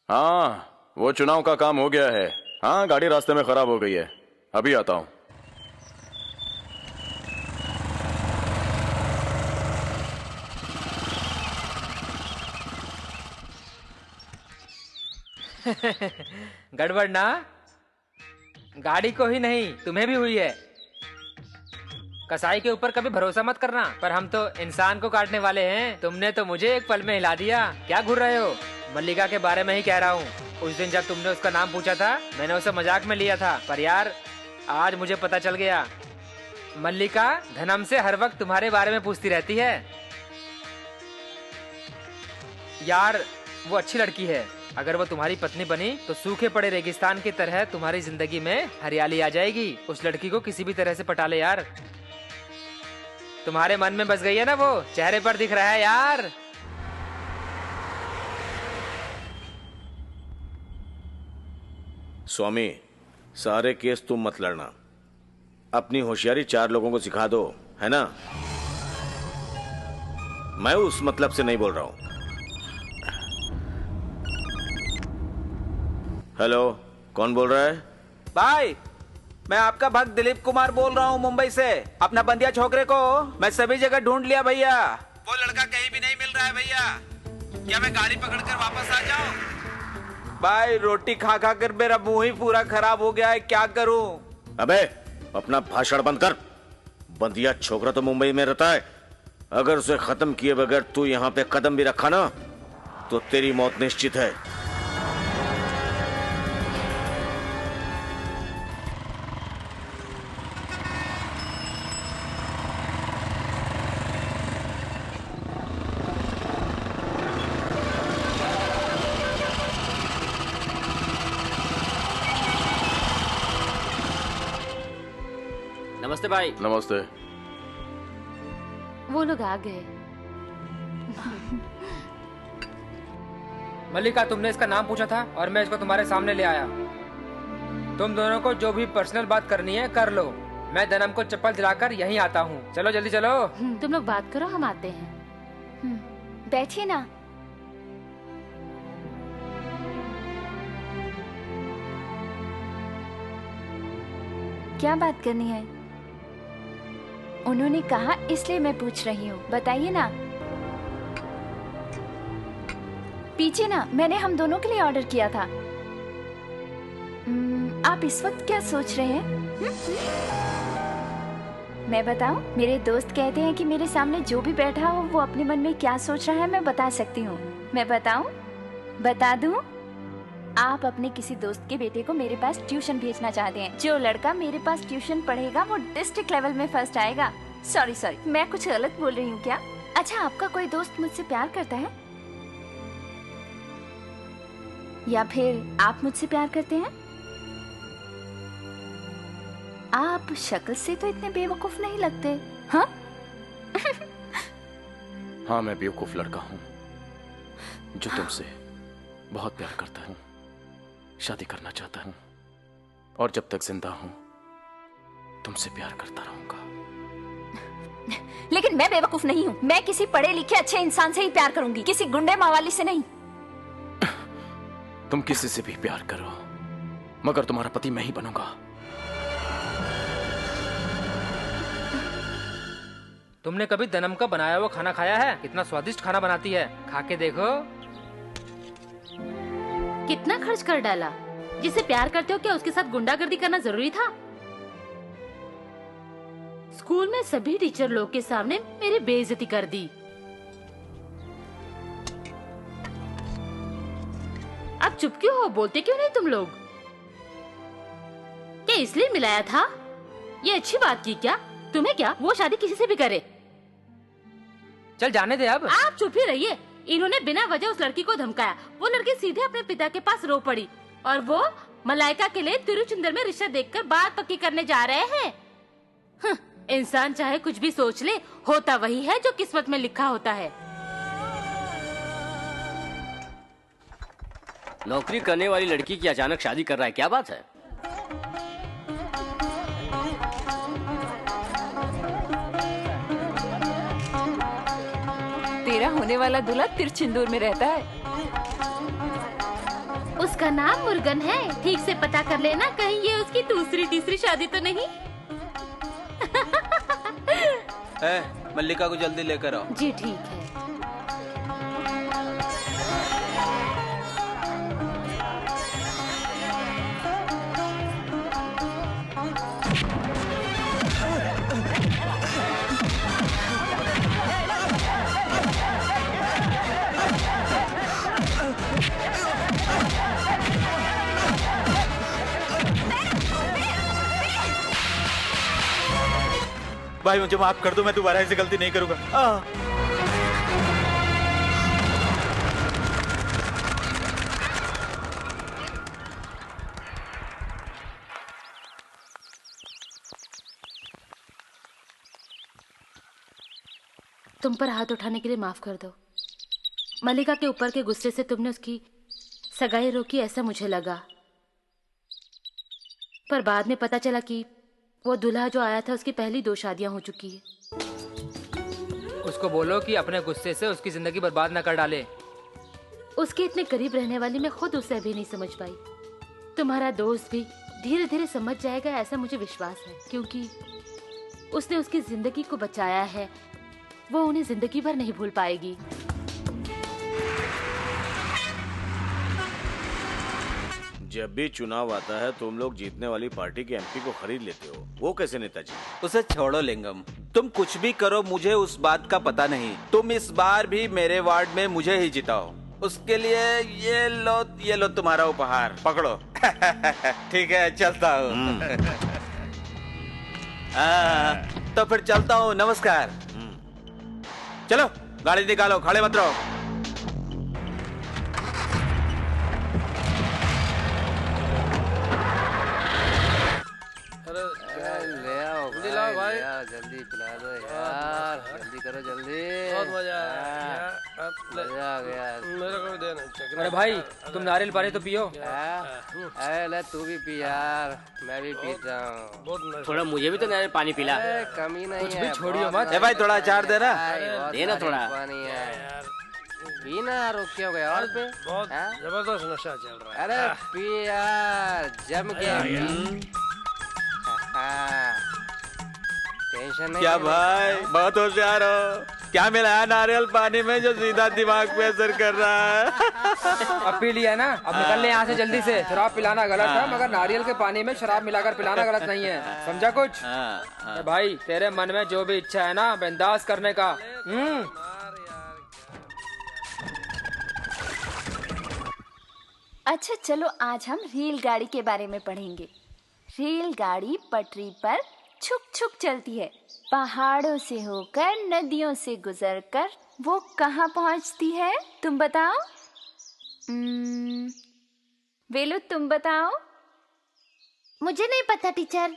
Speaker 1: हाँ, वो चुनाव का काम हो गया है। हाँ, गाड़ी रास्ते में खराब हो गई है, अभी आता हूँ।
Speaker 6: गड़बड़ ना? गाड़ी को ही नहीं, तुम्हें भी हुई है। कसाई के ऊपर कभी भरोसा मत करना, पर हम तो इंसान को काटने वाले हैं। तुमने तो मुझे एक पल में हिला दिया। क्या घूर रहे हो? मल्लिका के बारे में ही कह रहा हूँ। उस दिन जब तुमने उसका नाम पूछा था, मैंने उसे मजाक में लिया था, पर यार आज मुझे पता चल गया। मल्लिका धनम से हर वक्त तुम्हारे बारे में पूछती रहती है। यार वो अच्छी लड़की है। अगर वो तुम्हारी पत्नी बनी तो सूखे पड़े रेगिस्तान की तरह तुम्हारी जिंदगी में हरियाली आ जाएगी। उस लड़की को किसी भी तरह से पटा ले यार। तुम्हारे मन में बस गई है ना वो, चेहरे पर दिख रहा है यार।
Speaker 8: स्वामी, सारे केस तुम मत लड़ना। अपनी होशियारी 4 लोगों को सिखा दो, है ना? मैं उस मतलब से नहीं बोल रहा हूं। हेलो, कौन बोल रहा है?
Speaker 9: भाई, मैं आपका भक्त दिलीप कुमार बोल रहा हूँ मुंबई से। अपना बंदिया छोकरे को मैं सभी जगह ढूंढ लिया भैया। वो लड़का कहीं भी नहीं मिल रहा है भैया। क्या मैं गाड़ी पकड़कर वापस आ जाऊँ? भाई, रोटी खा खा कर मेरा मुंह ही पूरा खराब हो गया है, क्या करूँ?
Speaker 8: अबे, अपना भाषण बंद कर। बंदिया छोकरा तो मुंबई में रहता है। अगर उसे खत्म किए बगैर तू यहाँ पे कदम भी रखा ना, तो तेरी मौत निश्चित है।
Speaker 3: नमस्ते भाई।
Speaker 1: नमस्ते।
Speaker 10: वो लोग आ गए।
Speaker 6: मल्लिका, तुमने इसका नाम पूछा था और मैं इसको तुम्हारे सामने ले आया। तुम दोनों को जो भी पर्सनल बात करनी है कर लो। मैं धनम को चप्पल दिलाकर यहीं आता हूँ। चलो जल्दी चलो।
Speaker 10: तुम लोग बात करो, हम आते हैं।
Speaker 11: बैठिए ना। क्या बात करनी है? उन्होंने कहा इसलिए मैं पूछ रही हूँ, बताइए ना। पीछे ना, मैंने हम दोनों के लिए ऑर्डर किया था। आप इस वक्त क्या सोच रहे हैं? मैं बताऊं? मेरे दोस्त कहते हैं कि मेरे सामने जो भी बैठा हो वो अपने मन में क्या सोच रहा है मैं बता सकती हूँ। मैं बताऊं? बता दूं? आप अपने किसी दोस्त के बेटे को मेरे पास ट्यूशन भेजना चाहते हैं। जो लड़का मेरे पास ट्यूशन पढ़ेगा वो डिस्ट्रिक्ट लेवल में फर्स्ट आएगा। सॉरी, मैं कुछ गलत बोल रही हूँ क्या? अच्छा, आपका कोई दोस्त मुझसे प्यार करता है या फिर आप मुझसे प्यार करते हैं? आप शक्ल से तो इतने बेवकूफ नहीं लगते। हाँ?
Speaker 1: हाँ, मैं बेवकूफ लड़का हूँ जो तुमसे बहुत प्यार करता हूँ, शादी करना चाहता हूँ और जब तक जिंदा हूँ तुमसे प्यार करता रहूंगा।
Speaker 11: लेकिन मैं बेवकूफ नहीं हूँ। मैं किसी पढ़े लिखे अच्छे इंसान से ही प्यार करूंगी, किसी गुंडे मावाली से नहीं।
Speaker 1: तुम किसी से भी प्यार करो, मगर तुम्हारा पति मैं ही बनूंगा।
Speaker 6: तुमने कभी दनम का बनाया हुआ खाना खाया है? कितना स्वादिष्ट खाना बनाती है, खा के देखो।
Speaker 10: कितना खर्च कर डाला। जिसे प्यार करते हो क्या उसके साथ गुंडागर्दी करना जरूरी था? स्कूल में सभी टीचर लोग के सामने मेरी बेइज्जती कर दी। अब चुप क्यों हो? बोलते क्यों नहीं तुम लोग? क्या इसलिए मिलाया था? ये अच्छी बात की क्या? तुम्हें क्या वो शादी किसी से भी करे?
Speaker 6: चल जाने दे अब।
Speaker 10: आप चुप ही रहिए। इन्होंने बिना वजह उस लड़की को धमकाया। वो लड़की सीधे अपने पिता के पास रो पड़ी और वो मलाइका के लिए तिरुचंदर में रिश्ता देखकर बात पक्की करने जा रहे हैं। इंसान चाहे कुछ भी सोच ले, होता वही है जो किस्मत में लिखा होता है।
Speaker 3: नौकरी करने वाली लड़की की अचानक शादी कर रहा है, क्या बात है?
Speaker 11: तेरा होने वाला दूल्हा तिरछिंदूर में रहता है।
Speaker 10: उसका नाम मुर्गन है। ठीक से पता कर लेना, कहीं ये उसकी दूसरी तीसरी शादी तो नहीं।
Speaker 9: मल्लिका को जल्दी लेकर आओ।
Speaker 10: जी ठीक है।
Speaker 9: भाई मुझे माफ कर दो, मैं दोबारा ऐसी गलती नहीं करूंगा।
Speaker 10: तुम पर हाथ उठाने के लिए माफ कर दो। मल्लिका के ऊपर के गुस्से से तुमने उसकी सगाई रोकी, ऐसा मुझे लगा। पर बाद में पता चला कि वो दूल्हा जो आया था उसकी पहली 2 शादियां हो चुकी है।
Speaker 6: उसको बोलो कि अपने गुस्से से उसकी जिंदगी बर्बाद न कर डाले।
Speaker 10: उसके इतने करीब रहने वाली मैं खुद उसे अभी नहीं समझ पाई। तुम्हारा दोस्त भी धीरे धीरे समझ जाएगा, ऐसा मुझे विश्वास है, क्योंकि उसने उसकी जिंदगी को बचाया है। वो उन्हें जिंदगी भर नहीं भूल पाएगी।
Speaker 8: जब भी चुनाव आता है तुम लोग जीतने वाली पार्टी के एमपी को खरीद लेते हो। वो कैसे नेताजी?
Speaker 9: उसे छोड़ो लिंगम, तुम कुछ भी करो, मुझे उस बात का पता नहीं। तुम इस बार भी मेरे वार्ड में मुझे ही जिताओ। उसके लिए ये लो तुम्हारा उपहार, पकड़ो। ठीक है, चलता हूँ। तो फिर चलता हूँ, नमस्कार। चलो गाड़ी निकालो, खड़े मत रहो।
Speaker 4: ले आओ जल्दी, लाओ भाई, जल्दी पिला दो यार, जल्दी करो जल्दी। बहुत मजा आ गया, मेरे को भी देना।
Speaker 6: अरे भाई तुम नारियल पानी तो पियो।
Speaker 4: अरे तू भी पी यार, मैं भी पीता हूँ।
Speaker 3: थोड़ा मुझे भी तो नारियल पानी पिला।
Speaker 4: कमी नहीं
Speaker 6: कुछ
Speaker 4: है,
Speaker 6: भी छोड़ियो मत।
Speaker 9: भाई थोड़ा अचार देना।
Speaker 3: देना थोड़ा
Speaker 4: पानी है, पीना यार। क्या हो गया और पे? बहुत जबरदस्त नशा चल रहा है। अरे पी यार, जम के। टेंशन नहीं।
Speaker 9: क्या भाई बहुत होशियार हो। क्या मिलाया नारियल पानी में जो सीधा दिमाग पे असर कर रहा है?
Speaker 6: अब पी लिया ना, अब निकल ले यहाँ से जल्दी से। शराब पिलाना गलत है, मगर नारियल के पानी में शराब मिलाकर पिलाना गलत नहीं है, समझा कुछ? भाई तेरे मन में जो भी इच्छा है ना, बिंदास करने का।
Speaker 11: अच्छा चलो, आज हम रेलगाड़ी के बारे में पढ़ेंगे। रेलगाड़ी पटरी पर छुक छुक चलती है। पहाड़ों से होकर, नदियों से गुजरकर वो कहाँ पहुँचती है, तुम बताओ? वेलू तुम बताओ।
Speaker 2: मुझे नहीं पता टीचर।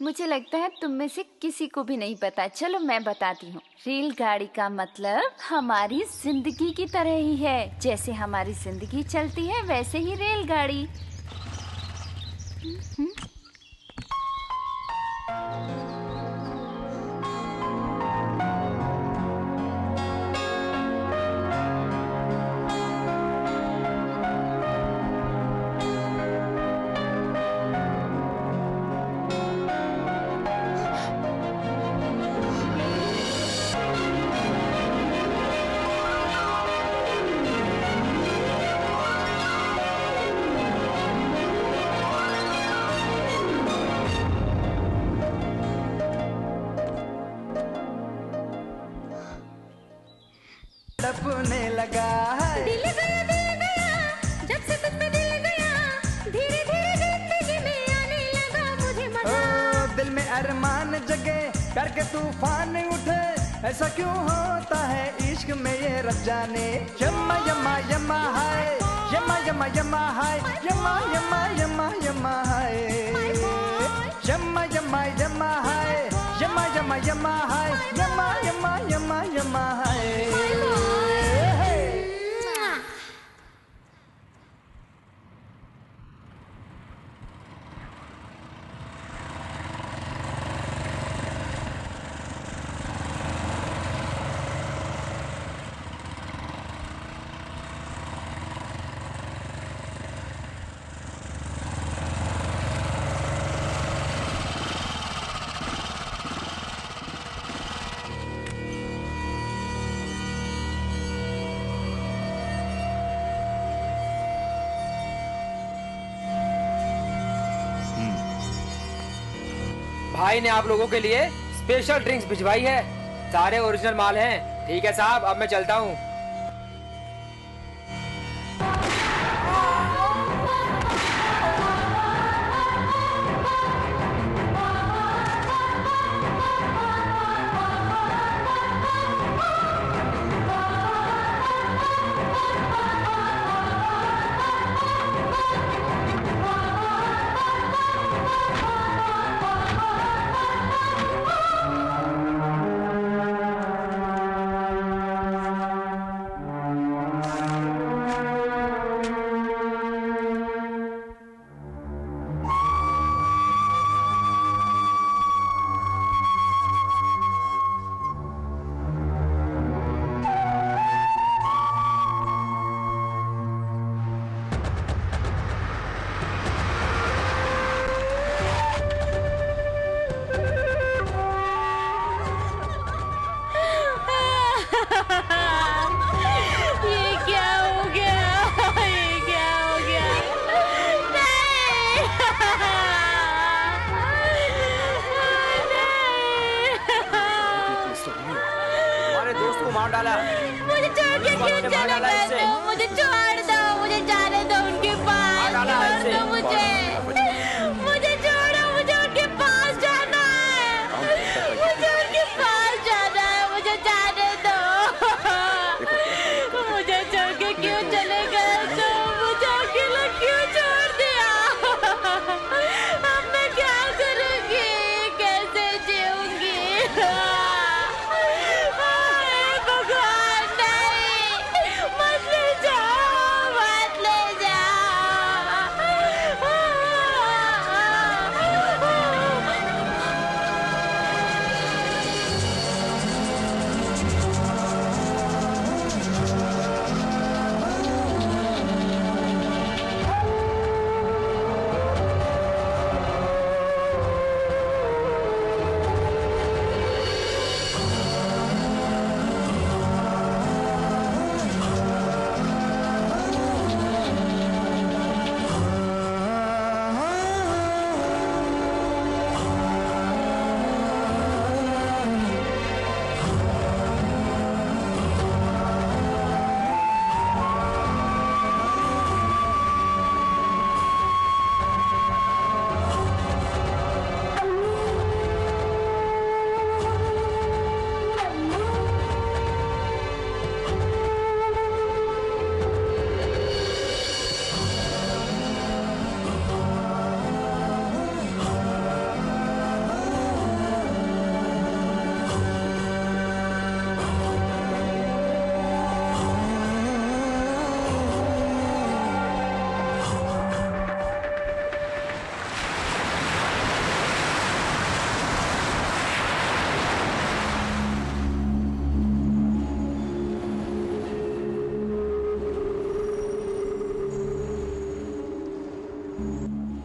Speaker 11: मुझे लगता है तुम में से किसी को भी नहीं पता। चलो मैं बताती हूँ। रेलगाड़ी का मतलब हमारी जिंदगी की तरह ही है। जैसे हमारी जिंदगी चलती है वैसे ही रेलगाड़ी।
Speaker 12: टपने लगा है।
Speaker 13: दिल गया जब से तुझ पे दिल गया, धीरे धीरे जिंदगी में आने लगा मुझे मजा।
Speaker 12: ओ दिल में अरमान जगे, प्यार के तूफान उठे, ऐसा क्यों होता है इश्क में ये रब जाने। यम्मा यम्मा यम्मा हाय, यम्मा यम्मा यम्मा हाय, यम्मा यम्मा यम्मा यम्मा हाय, यम्मा यम्मा यम्मा हाय, यम्मा यम्मा यम्मा हाय, यम्मा यम्मा यम्मा यम्मा हाय।
Speaker 6: भाई ने आप लोगों के लिए स्पेशल ड्रिंक्स भिजवाई है, सारे ओरिजिनल माल हैं। ठीक है साहब, अब मैं चलता हूँ।
Speaker 2: मुझे छोड़ के क्यों चले गए तुम? मुझे छोड़ दो, मुझे जाने दो उनके पास। छोड़ दो मुझे छोड़ो, मुझे उनके पास जाना है, मुझे उनके पास जाना है, मुझे जाने दो। मुझे छोड़ के क्यों चले गए तुम? मुझे अकेला क्यों छोड़ दिया? अब मैं क्या करूँगी, कैसे जीऊँगी?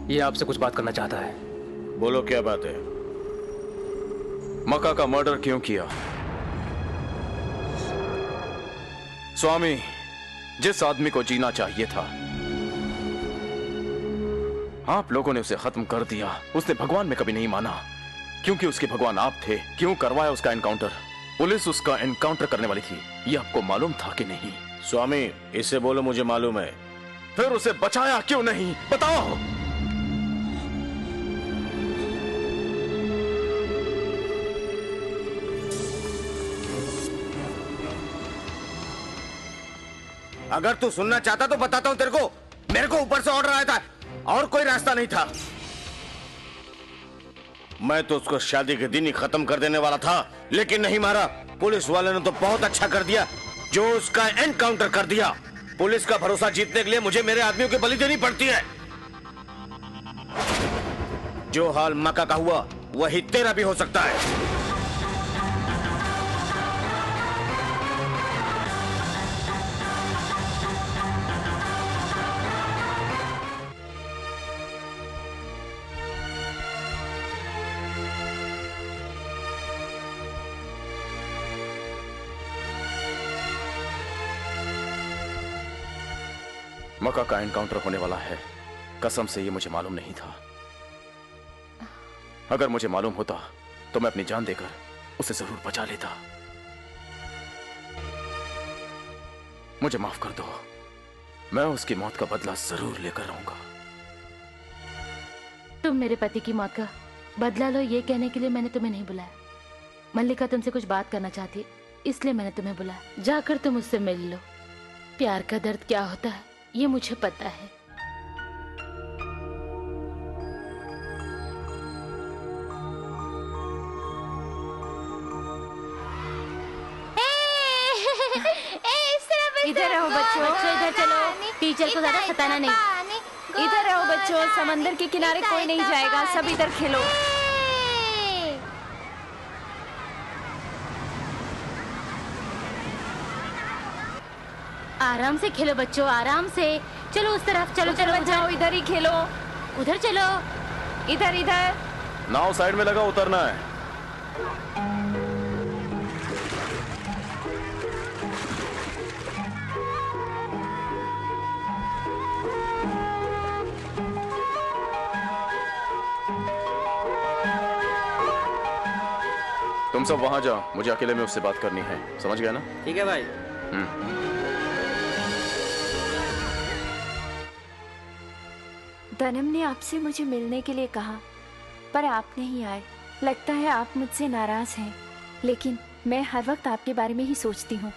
Speaker 7: ये आपसे कुछ बात करना चाहता है।
Speaker 8: बोलो, क्या बात है?
Speaker 1: मक्का का मर्डर क्यों किया? स्वामी, जिस आदमी को जीना चाहिए था आप लोगों ने उसे खत्म कर दिया। उसने भगवान में कभी नहीं माना, क्योंकि उसके भगवान आप थे। क्यों करवाया उसका एनकाउंटर? पुलिस उसका एनकाउंटर करने वाली थी, ये आपको मालूम था कि नहीं?
Speaker 8: स्वामी, इससे बोलो मुझे मालूम है।
Speaker 1: फिर उसे बचाया क्यों नहीं, बताओ।
Speaker 8: अगर तू सुनना चाहता तो बताता हूं तेरे को। मेरे को ऊपर से ऑर्डर आया था और कोई रास्ता नहीं था। मैं तो उसको शादी के दिन ही खत्म कर देने वाला था, लेकिन नहीं मारा। पुलिस वाले ने तो बहुत अच्छा कर दिया जो उसका एनकाउंटर कर दिया। पुलिस का भरोसा जीतने के लिए मुझे मेरे आदमियों की बलि देनी पड़ती है। जो हाल मक्का का हुआ वही तेरा भी हो सकता है।
Speaker 1: मक्का का एनकाउंटर होने वाला है, कसम से ये मुझे मालूम नहीं था। अगर मुझे मालूम होता तो मैं अपनी जान देकर उसे जरूर बचा लेता। मुझे माफ कर दो, मैं उसकी मौत का बदला जरूर लेकर रहूंगा।
Speaker 10: तुम मेरे पति की मौत का बदला लो, ये कहने के लिए मैंने तुम्हें नहीं बुलाया। मल्लिका तुमसे कुछ बात करना चाहती है, इसलिए मैंने तुम्हें बुलाया। जाकर तुम उससे मिल लो। प्यार का दर्द क्या होता है ये मुझे पता है।
Speaker 11: इधर रहो बच्चों,
Speaker 10: इधर चलो। टीचर को ज्यादा सताना नहीं।
Speaker 11: इधर रहो बच्चों, समंदर के किनारे कोई नहीं जाएगा, सब इधर खेलो।
Speaker 10: आराम से खेलो बच्चों, आराम से। चलो उस तरफ, चलो चलो
Speaker 11: जाओ, इधर ही खेलो।
Speaker 10: उधर चलो,
Speaker 11: इधर इधर।
Speaker 1: नाव साइड में लगा, उतरना है। तुम सब वहां जाओ, मुझे अकेले में उससे बात करनी है, समझ गया ना?
Speaker 3: ठीक है भाई।
Speaker 11: दनम ने आपसे मुझे मिलने के लिए कहा, पर आप नहीं आए। लगता है आप मुझसे नाराज हैं, लेकिन मैं हर वक्त आपके बारे में ही सोचती हूँ।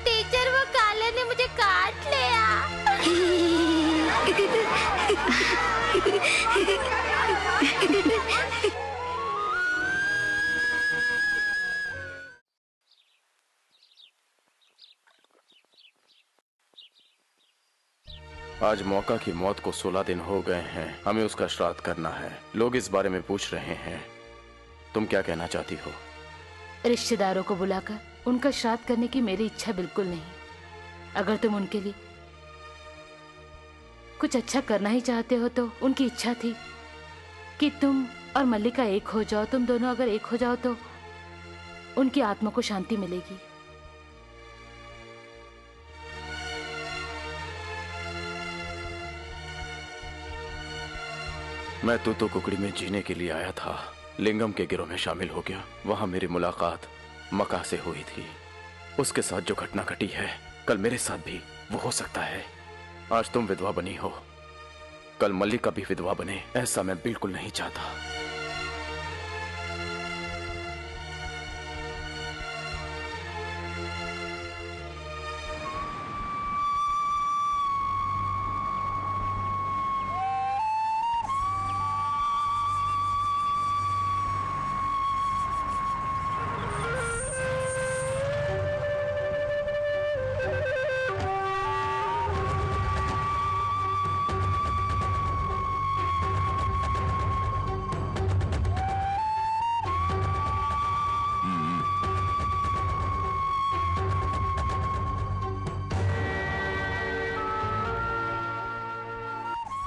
Speaker 2: टीचर वो काले ने मुझे काट लिया।
Speaker 1: आज मौका की मौत को 16 दिन हो गए हैं। हमें उसका श्राद्ध करना है। लोग इस बारे में पूछ रहे हैं, तुम क्या कहना चाहती हो?
Speaker 10: रिश्तेदारों को बुलाकर उनका श्राद्ध करने की मेरी इच्छा बिल्कुल नहीं। अगर तुम उनके लिए कुछ अच्छा करना ही चाहते हो तो उनकी इच्छा थी कि तुम और मल्लिका एक हो जाओ। तुम दोनों अगर एक हो जाओ तो उनकी आत्मा को शांति मिलेगी।
Speaker 1: मैं तूतो कुकड़ी में जीने के लिए आया था, लिंगम के गिरोह में शामिल हो गया। वहां मेरी मुलाकात मक्का से हुई थी। उसके साथ जो घटना घटी है, कल मेरे साथ भी वो हो सकता है। आज तुम विधवा बनी हो, कल मल्लिका भी विधवा बने, ऐसा मैं बिल्कुल नहीं चाहता।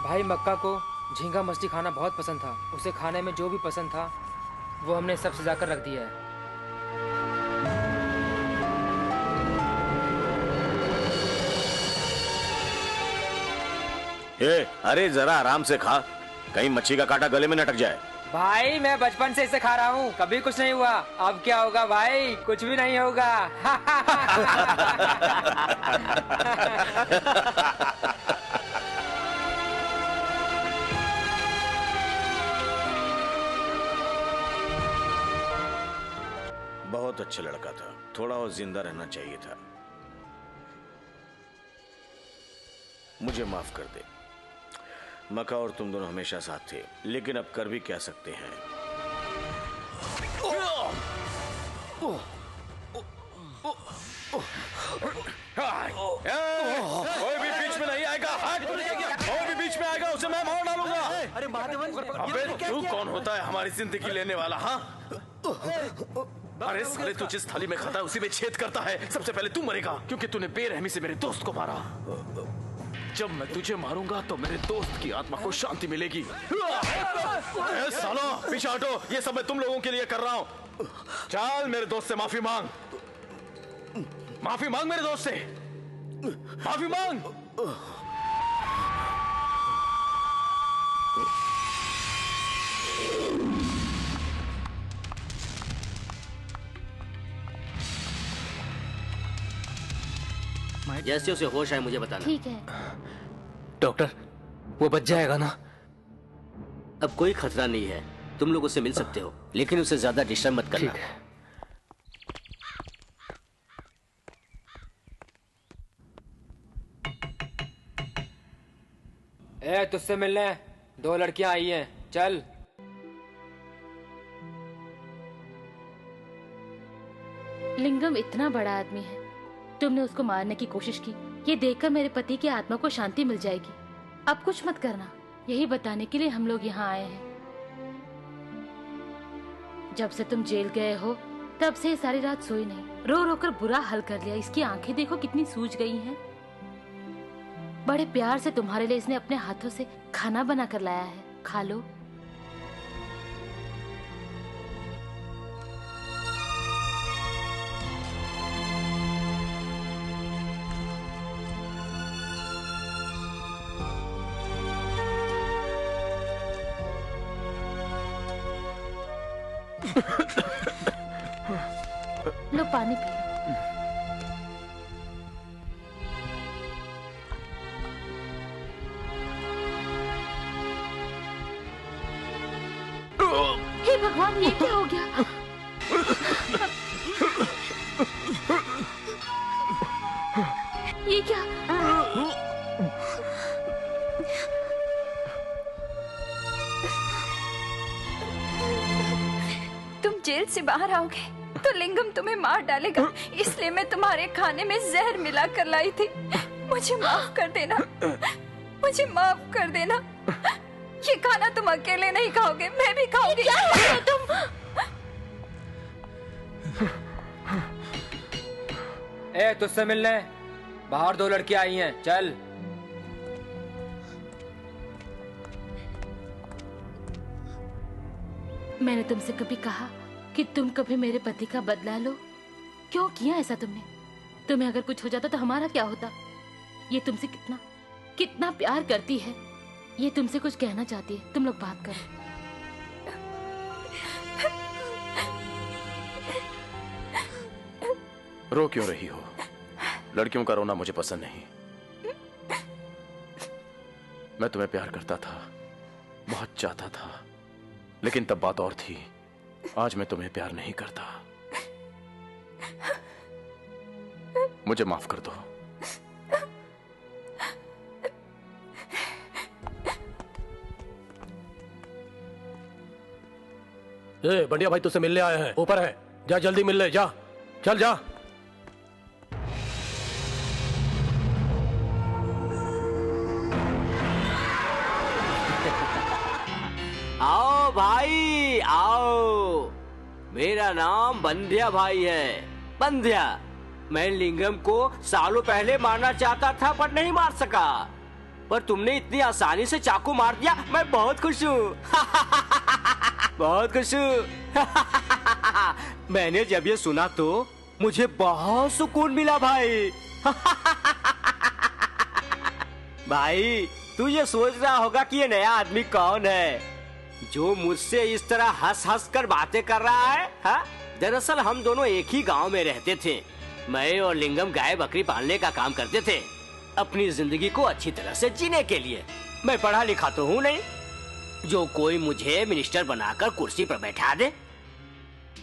Speaker 6: भाई मक्का को झींगा मछली खाना बहुत पसंद था। उसे खाने में जो भी पसंद था वो हमने सब सजाकर रख दिया है।
Speaker 8: अरे जरा आराम से खा, कहीं मच्छी का कांटा गले में न अटक जाए।
Speaker 6: भाई मैं बचपन से इसे खा रहा हूँ, कभी कुछ नहीं हुआ। अब क्या होगा भाई? कुछ भी नहीं होगा।
Speaker 8: बहुत अच्छा लड़का था, थोड़ा और जिंदा रहना चाहिए था। मुझे माफ कर दे। मक्का और तुम दोनों हमेशा साथ थे, लेकिन अब कर भी क्या सकते हैं। कोई भी बीच में नहीं आएगा। कोई भी बीच में आएगा उसे मैं मार डालूंगा।
Speaker 7: अरे महादेवन,
Speaker 8: अबे तू कौन होता है हमारी जिंदगी लेने वाला? हाँ, अरे साले तू जिस थाली में खाता है उसी में छेद करता है। सबसे पहले तू मरेगा क्योंकि तूने बेरहमी से मेरे दोस्त को मारा। जब मैं तुझे मारूंगा तो मेरे दोस्त की आत्मा को शांति मिलेगी। सालो पीछे हटो, ये सब मैं तुम लोगों के लिए कर रहा हूँ। चल मेरे दोस्त से माफी मांग, माफी मांग मेरे दोस्त से, माफी मांग।
Speaker 3: जैसे उसे होश आए मुझे बताना।
Speaker 10: ठीक है
Speaker 7: डॉक्टर, वो बच जाएगा ना?
Speaker 3: अब कोई खतरा नहीं है, तुम लोग उससे मिल सकते हो, लेकिन उसे ज्यादा डिस्टर्ब मत करना।
Speaker 6: ए, तुझसे मिलने 2 लड़कियां आई हैं, चल।
Speaker 10: लिंगम इतना बड़ा आदमी है, तुमने उसको मारने की कोशिश की, ये देखकर मेरे पति की आत्मा को शांति मिल जाएगी। अब कुछ मत करना, यही बताने के लिए हम लोग यहाँ आए हैं। जब से तुम जेल गए हो तब से सारी रात सोई नहीं, रो रो कर बुरा हाल कर लिया। इसकी आंखें देखो कितनी सूज गई हैं। बड़े प्यार से तुम्हारे लिए इसने अपने हाथों से खाना बना कर लाया है, खा लो। लो पानी पी लो। हे भगवान, ये क्या हो गया? ये क्या?
Speaker 11: तुम जेल से बाहर आओगे तो लिंगम तुम्हें मार डालेगा, इसलिए मैं तुम्हारे खाने में जहर मिला कर लाई थी। मुझे माफ कर देना, मुझे माफ कर देना। ये खाना तुम अकेले नहीं खाओगे, मैं भी खाऊंगी।
Speaker 10: क्या हो गया तुम?
Speaker 6: ए, तुझसे मिलने बाहर 2 लड़कियां आई हैं, चल।
Speaker 10: मैंने तुमसे कभी कहा कि तुम कभी मेरे पति का बदला लो? क्यों किया ऐसा तुमने? तुम्हें अगर कुछ हो जाता तो हमारा क्या होता? ये तुमसे कितना कितना प्यार करती है, ये तुमसे कुछ कहना चाहती है। तुम लोग बात करो।
Speaker 1: रो क्यों रही हो? लड़कियों का रोना मुझे पसंद नहीं। मैं तुम्हें प्यार करता था, बहुत चाहता था, लेकिन तब बात और थी। आज मैं तुम्हें प्यार नहीं करता। मुझे माफ कर दो।
Speaker 7: ए, बंडिया भाई तुझसे मिलने आए हैं, ऊपर है, जा जल्दी मिल ले, जा, चल जा।
Speaker 3: आओ भाई आओ, मेरा नाम बंध्या भाई है, बंध्या। मैं लिंगम को सालों पहले मारना चाहता था पर नहीं मार सका, पर तुमने इतनी आसानी से चाकू मार दिया। मैं बहुत खुश हूँ। बहुत खुश हूँ। मैंने जब ये सुना तो मुझे बहुत सुकून मिला भाई। भाई तू ये सोच रहा होगा कि ये नया आदमी कौन है जो मुझसे इस तरह हंस हंस कर बातें कर रहा है, हा? दरअसल हम दोनों एक ही गांव में रहते थे। मैं और लिंगम गाय बकरी पालने का काम करते थे, अपनी जिंदगी को अच्छी तरह से जीने के लिए। मैं पढ़ा लिखा तो हूँ नहीं जो कोई मुझे मिनिस्टर बनाकर कुर्सी पर बैठा दे।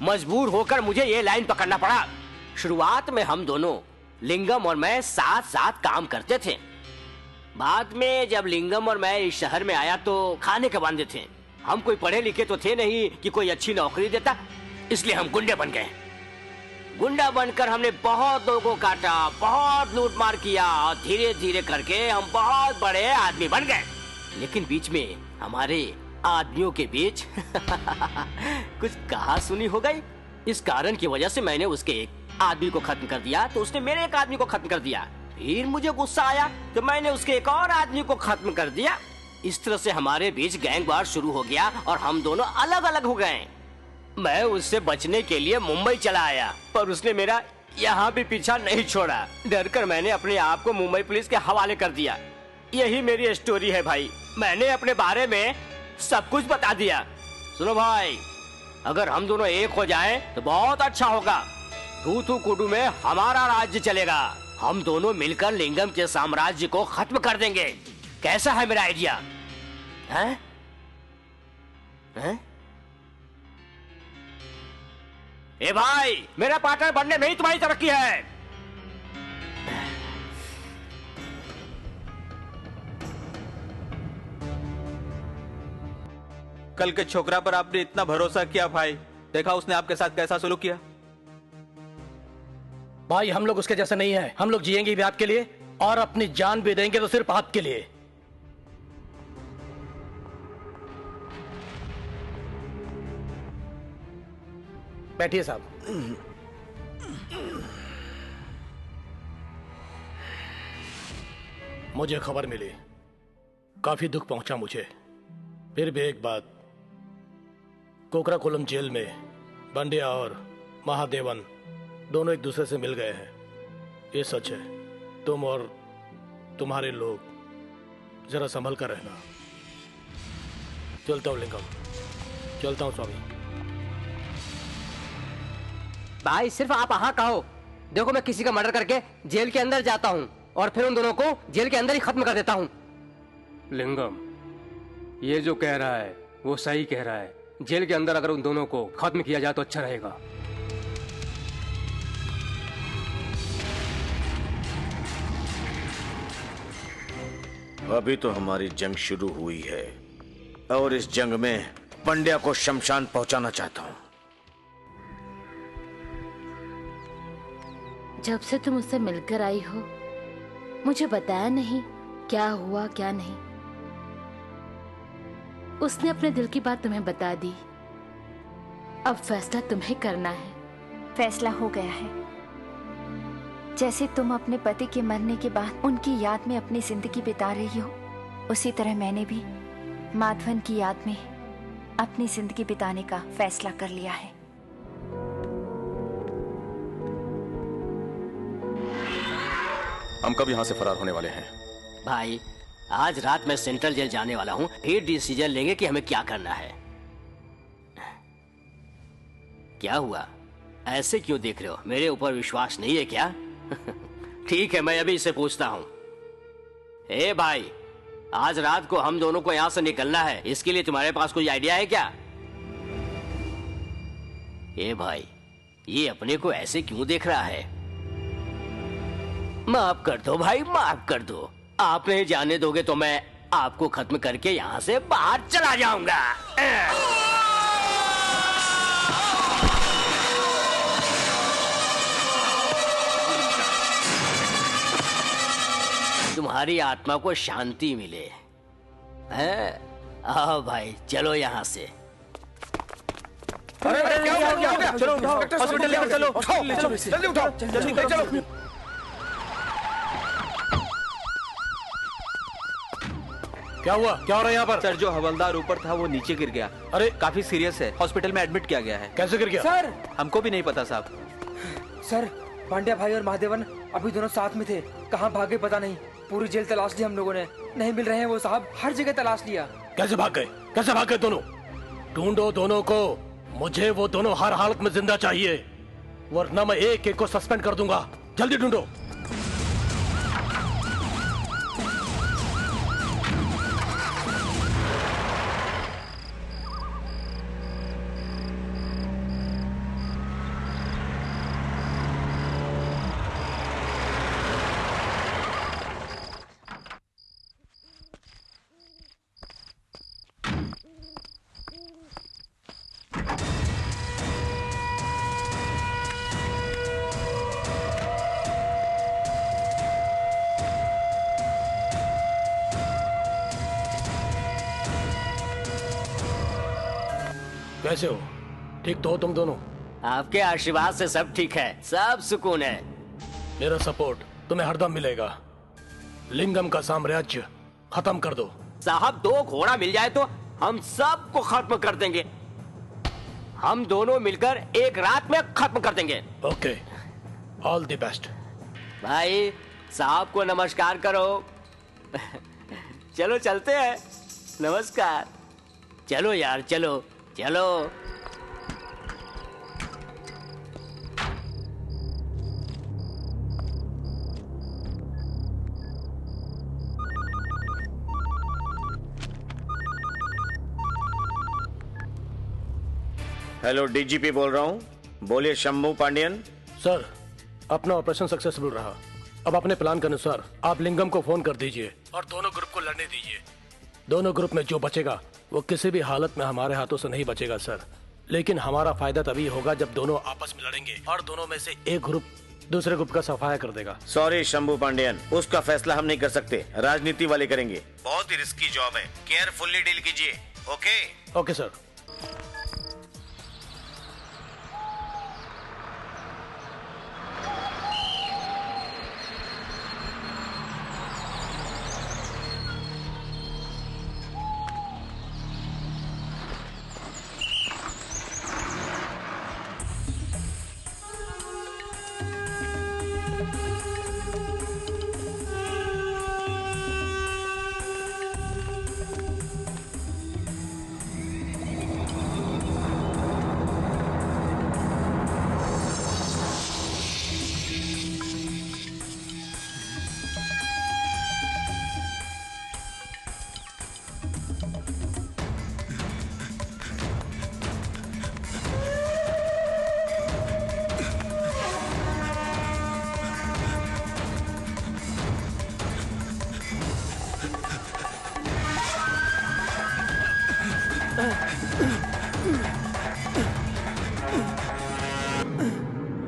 Speaker 3: मजबूर होकर मुझे ये लाइन पकड़ना पड़ा। शुरुआत में हम दोनों, लिंगम और मैं, साथ साथ काम करते थे। बाद में जब लिंगम और मैं इस शहर में आया तो खाने के बांधे थे। हम कोई पढ़े लिखे तो थे नहीं कि कोई अच्छी नौकरी देता, इसलिए हम गुंडे बन गए। गुंडा बनकर हमने बहुत लोगों को काटा, बहुत लूटमार किया और धीरे धीरे करके हम बहुत बड़े आदमी बन गए। लेकिन बीच में हमारे आदमियों के बीच कुछ कहा सुनी हो गई। इस कारण की वजह से मैंने उसके एक आदमी को खत्म कर दिया तो उसने मेरे एक आदमी को खत्म कर दिया। फिर मुझे गुस्सा आया तो मैंने उसके एक और आदमी को खत्म कर दिया। इस तरह से हमारे बीच गैंग वार शुरू हो गया और हम दोनों अलग अलग हो गए। मैं उससे बचने के लिए मुंबई चला आया, पर उसने मेरा यहाँ भी पीछा नहीं छोड़ा। डर कर मैंने अपने आप को मुंबई पुलिस के हवाले कर दिया। यही मेरी स्टोरी है भाई। मैंने अपने बारे में सब कुछ बता दिया। सुनो भाई, अगर हम दोनों एक हो जाएं तो बहुत अच्छा होगा। थूथुकुडी में हमारा राज्य चलेगा। हम दोनों मिलकर लिंगम के साम्राज्य को खत्म कर देंगे। कैसा है मेरा आइडिया? हैं? हैं? ए भाई, मेरा पार्टनर बनने में ही तुम्हारी तरक्की है।
Speaker 9: कल के छोकरा पर आपने इतना भरोसा किया भाई, देखा उसने आपके साथ कैसा सलूक किया।
Speaker 7: भाई हम लोग उसके जैसे नहीं है। हम लोग जिएंगे भी आपके लिए और अपनी जान भी देंगे तो सिर्फ आपके लिए। बैठिए साहब। मुझे खबर मिली, काफी दुख पहुंचा मुझे। फिर भी एक बात, कोकराकोलम जेल में बंडिया और महादेवन दोनों एक दूसरे से मिल गए हैं। ये सच है। तुम और तुम्हारे लोग जरा संभल कर रहना। चलता हूँ लिंगम, चलता हूँ स्वामी।
Speaker 6: भाई सिर्फ आप हाँ कहो, देखो मैं किसी का मर्डर करके जेल के अंदर जाता हूँ और फिर उन दोनों को जेल के अंदर ही खत्म कर देता हूँ।
Speaker 14: लिंगम, ये जो कह रहा है वो सही कह रहा है। जेल के अंदर अगर उन दोनों को खत्म किया जाए तो अच्छा रहेगा।
Speaker 8: अभी तो हमारी जंग शुरू हुई है और इस जंग में पंड्या को शमशान पहुंचाना चाहता हूं।
Speaker 10: जब से तुम उससे मिलकर आई हो, मुझे बताया नहीं क्या हुआ क्या नहीं। उसने अपने दिल की बात तुम्हें बता दी। अब फैसला तुम्हें करना है।
Speaker 11: फैसला हो गया है। जैसे तुम अपने पति के मरने के बाद उनकी याद में अपनी जिंदगी बिता रही हो, उसी तरह मैंने भी माधवन की याद में अपनी जिंदगी बिताने का फैसला कर लिया है।
Speaker 1: हम कब यहाँ से फरार होने वाले हैं?
Speaker 3: भाई आज रात मैं सेंट्रल जेल जाने वाला हूँ, फिर डिसीजन लेंगे कि हमें क्या करना है। क्या हुआ? ऐसे क्यों देख रहे हो? मेरे ऊपर विश्वास नहीं है क्या? ठीक है, मैं अभी इसे पूछता हूँ। ए भाई, आज रात को हम दोनों को यहाँ से निकलना है, इसके लिए तुम्हारे पास कोई आइडिया है क्या? ए भाई, ये अपने को ऐसे क्यों देख रहा है? माफ कर दो भाई, माफ कर दो। आप नहीं जाने दोगे तो मैं आपको खत्म करके यहाँ से बाहर चला जाऊंगा। तुम्हारी आत्मा को शांति मिले। हैं? आओ भाई, चलो यहाँ से।
Speaker 12: अरे क्या हो गया? चलो उठाओ, हॉस्पिटल लेकर चलो। जल्दी उठाओ, जल्दी चलो।
Speaker 7: क्या हुआ? क्या हो रहा है यहाँ पर?
Speaker 9: सर, जो हवलदार ऊपर था वो नीचे गिर गया।
Speaker 7: अरे
Speaker 9: काफी सीरियस है, हॉस्पिटल में एडमिट किया गया है।
Speaker 7: कैसे गिर गया?
Speaker 6: सर,
Speaker 9: हमको भी नहीं पता साहब।
Speaker 6: सर, पांड्या भाई और महादेवन अभी दोनों साथ में थे, कहाँ भागे पता नहीं। पूरी जेल तलाश ली हम लोगों ने, नहीं मिल रहे हैं वो साहब, हर जगह तलाश लिया।
Speaker 7: कैसे भाग गए? कैसे भाग गए दोनों? ढूंढो दोनों को। मुझे वो दोनों हर हालत में जिंदा चाहिए, वरना मैं एक एक को सस्पेंड कर दूंगा। जल्दी ढूंढो। कैसे हो? ठीक तो हो तुम दोनों?
Speaker 3: आपके आशीर्वाद से सब ठीक है, सब सुकून है।
Speaker 7: मेरा सपोर्ट तुम्हें हरदम मिलेगा। लिंगम का साम्राज्य खत्म कर दो।
Speaker 3: साहब 2 घोड़ा मिल जाए तो हम सबको खत्म कर देंगे। हम दोनों मिलकर एक रात में खत्म कर देंगे।
Speaker 7: Okay, all the best.
Speaker 3: भाई साहब को नमस्कार करो। चलो चलते हैं। नमस्कार। चलो यार, चलो चलो।
Speaker 8: हेलो, डीजीपी बोल रहा हूँ। बोलिए शंभू पांडियन।
Speaker 7: सर, अपना ऑपरेशन सक्सेसफुल रहा। अब अपने प्लान के अनुसार आप लिंगम को फोन कर दीजिए और दोनों ग्रुप को लड़ने दीजिए। दोनों ग्रुप में जो बचेगा वो किसी भी हालत में हमारे हाथों से नहीं बचेगा सर। लेकिन हमारा फायदा तभी होगा जब दोनों आपस में लड़ेंगे और दोनों में से एक ग्रुप दूसरे ग्रुप का सफाया कर देगा।
Speaker 8: सॉरी शंभू पांडियन, उसका फैसला हम नहीं कर सकते, राजनीति वाले करेंगे। बहुत ही रिस्की जॉब है, केयरफुली डील कीजिए। ओके?
Speaker 7: Okay sir.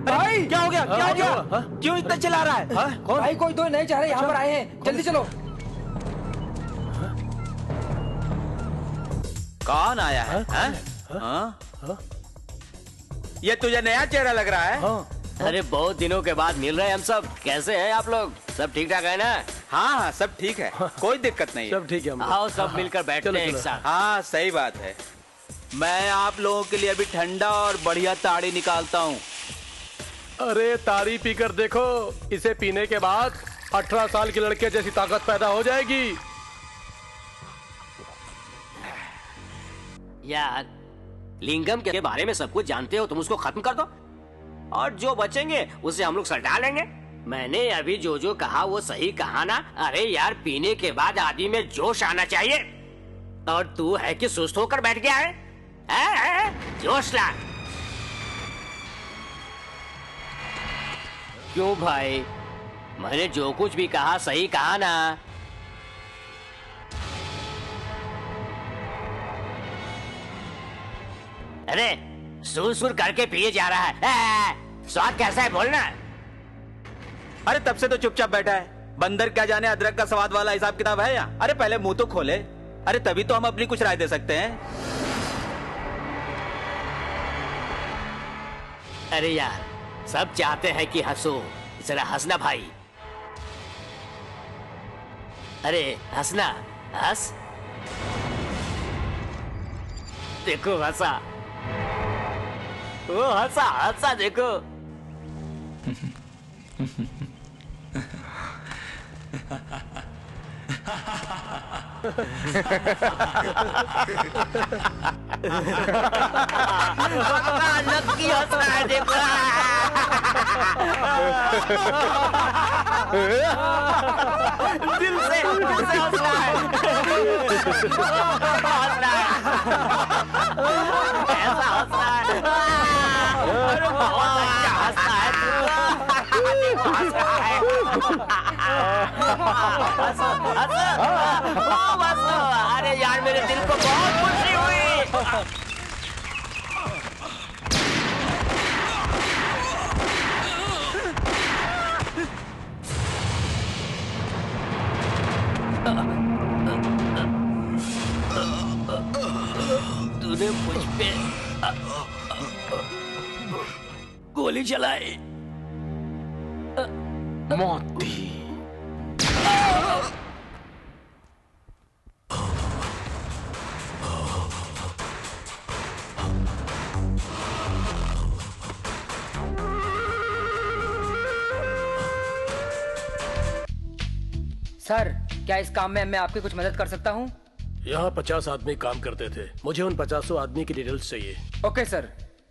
Speaker 6: भाई
Speaker 3: क्या हो गया? क्या हो गया? क्यों इतना चिल्ला रहा है?
Speaker 6: कौन? भाई कोई 2 नए चेहरे यहाँ पर आए हैं, जल्दी चलो।
Speaker 9: कौन आया है? हाँ? ये तुझे नया चेहरा लग रहा है?
Speaker 3: अरे बहुत दिनों के बाद मिल रहे हैं हम सब। कैसे हैं आप लोग? सब ठीक ठाक है ना?
Speaker 9: हाँ, सब ठीक है, कोई दिक्कत नहीं है।
Speaker 7: सब ठीक है।
Speaker 3: आओ सब मिलकर बैठते हैं एक साथ।
Speaker 9: हाँ सही बात है। मैं आप लोगों के लिए अभी ठंडा और बढ़िया ताड़ी निकालता हूँ।
Speaker 7: अरे ताड़ी पीकर देखो, इसे पीने के बाद 18 साल के लड़के जैसी ताकत पैदा हो जाएगी।
Speaker 3: यार लिंगम के बारे में सब कुछ जानते हो, तुम उसको खत्म कर दो और जो बचेंगे उसे हम लोग सटा लेंगे। मैंने अभी जो जो कहा वो सही कहा ना? अरे यार पीने के बाद आदमी में जोश आना चाहिए, और तू है कि सुस्त होकर बैठ गया है? जोश ला। क्यों भाई, मैंने जो कुछ भी कहा सही कहा ना? अरे सुर सुर करके पिए जा रहा है। स्वाद कैसा है बोलना?
Speaker 9: अरे तब से तो चुपचाप बैठा है। बंदर क्या जाने अदरक का स्वाद वाला हिसाब किताब है यहाँ? अरे पहले मुंह तो खोले, अरे तभी तो हम अपनी कुछ राय दे सकते हैं।
Speaker 3: अरे यार सब चाहते हैं कि हंसो, जरा हंसना भाई। अरे हंसना, हंस। देखो हंसा, वो हंसा हंसा देखो। नक्की हंस रहा है, देखो। दिल से हंस रहा है। हंस रहा है। ऐसा हंस रहा है। अरे बहुत अच्छा हंसता है। देखो हंस रहा है। हंसो, हंसो, खूब हंसो। अरे यार मेरे दिल को बहुत खुशी हुई। तूने मुझ पे गोली चलाई,
Speaker 1: मौत दी।
Speaker 6: सर, क्या इस काम में मैं आपकी कुछ मदद कर सकता हूँ?
Speaker 7: यहाँ 50 आदमी काम करते थे। मुझे उन 50 आदमी की डिटेल्स चाहिए।
Speaker 6: Okay sir.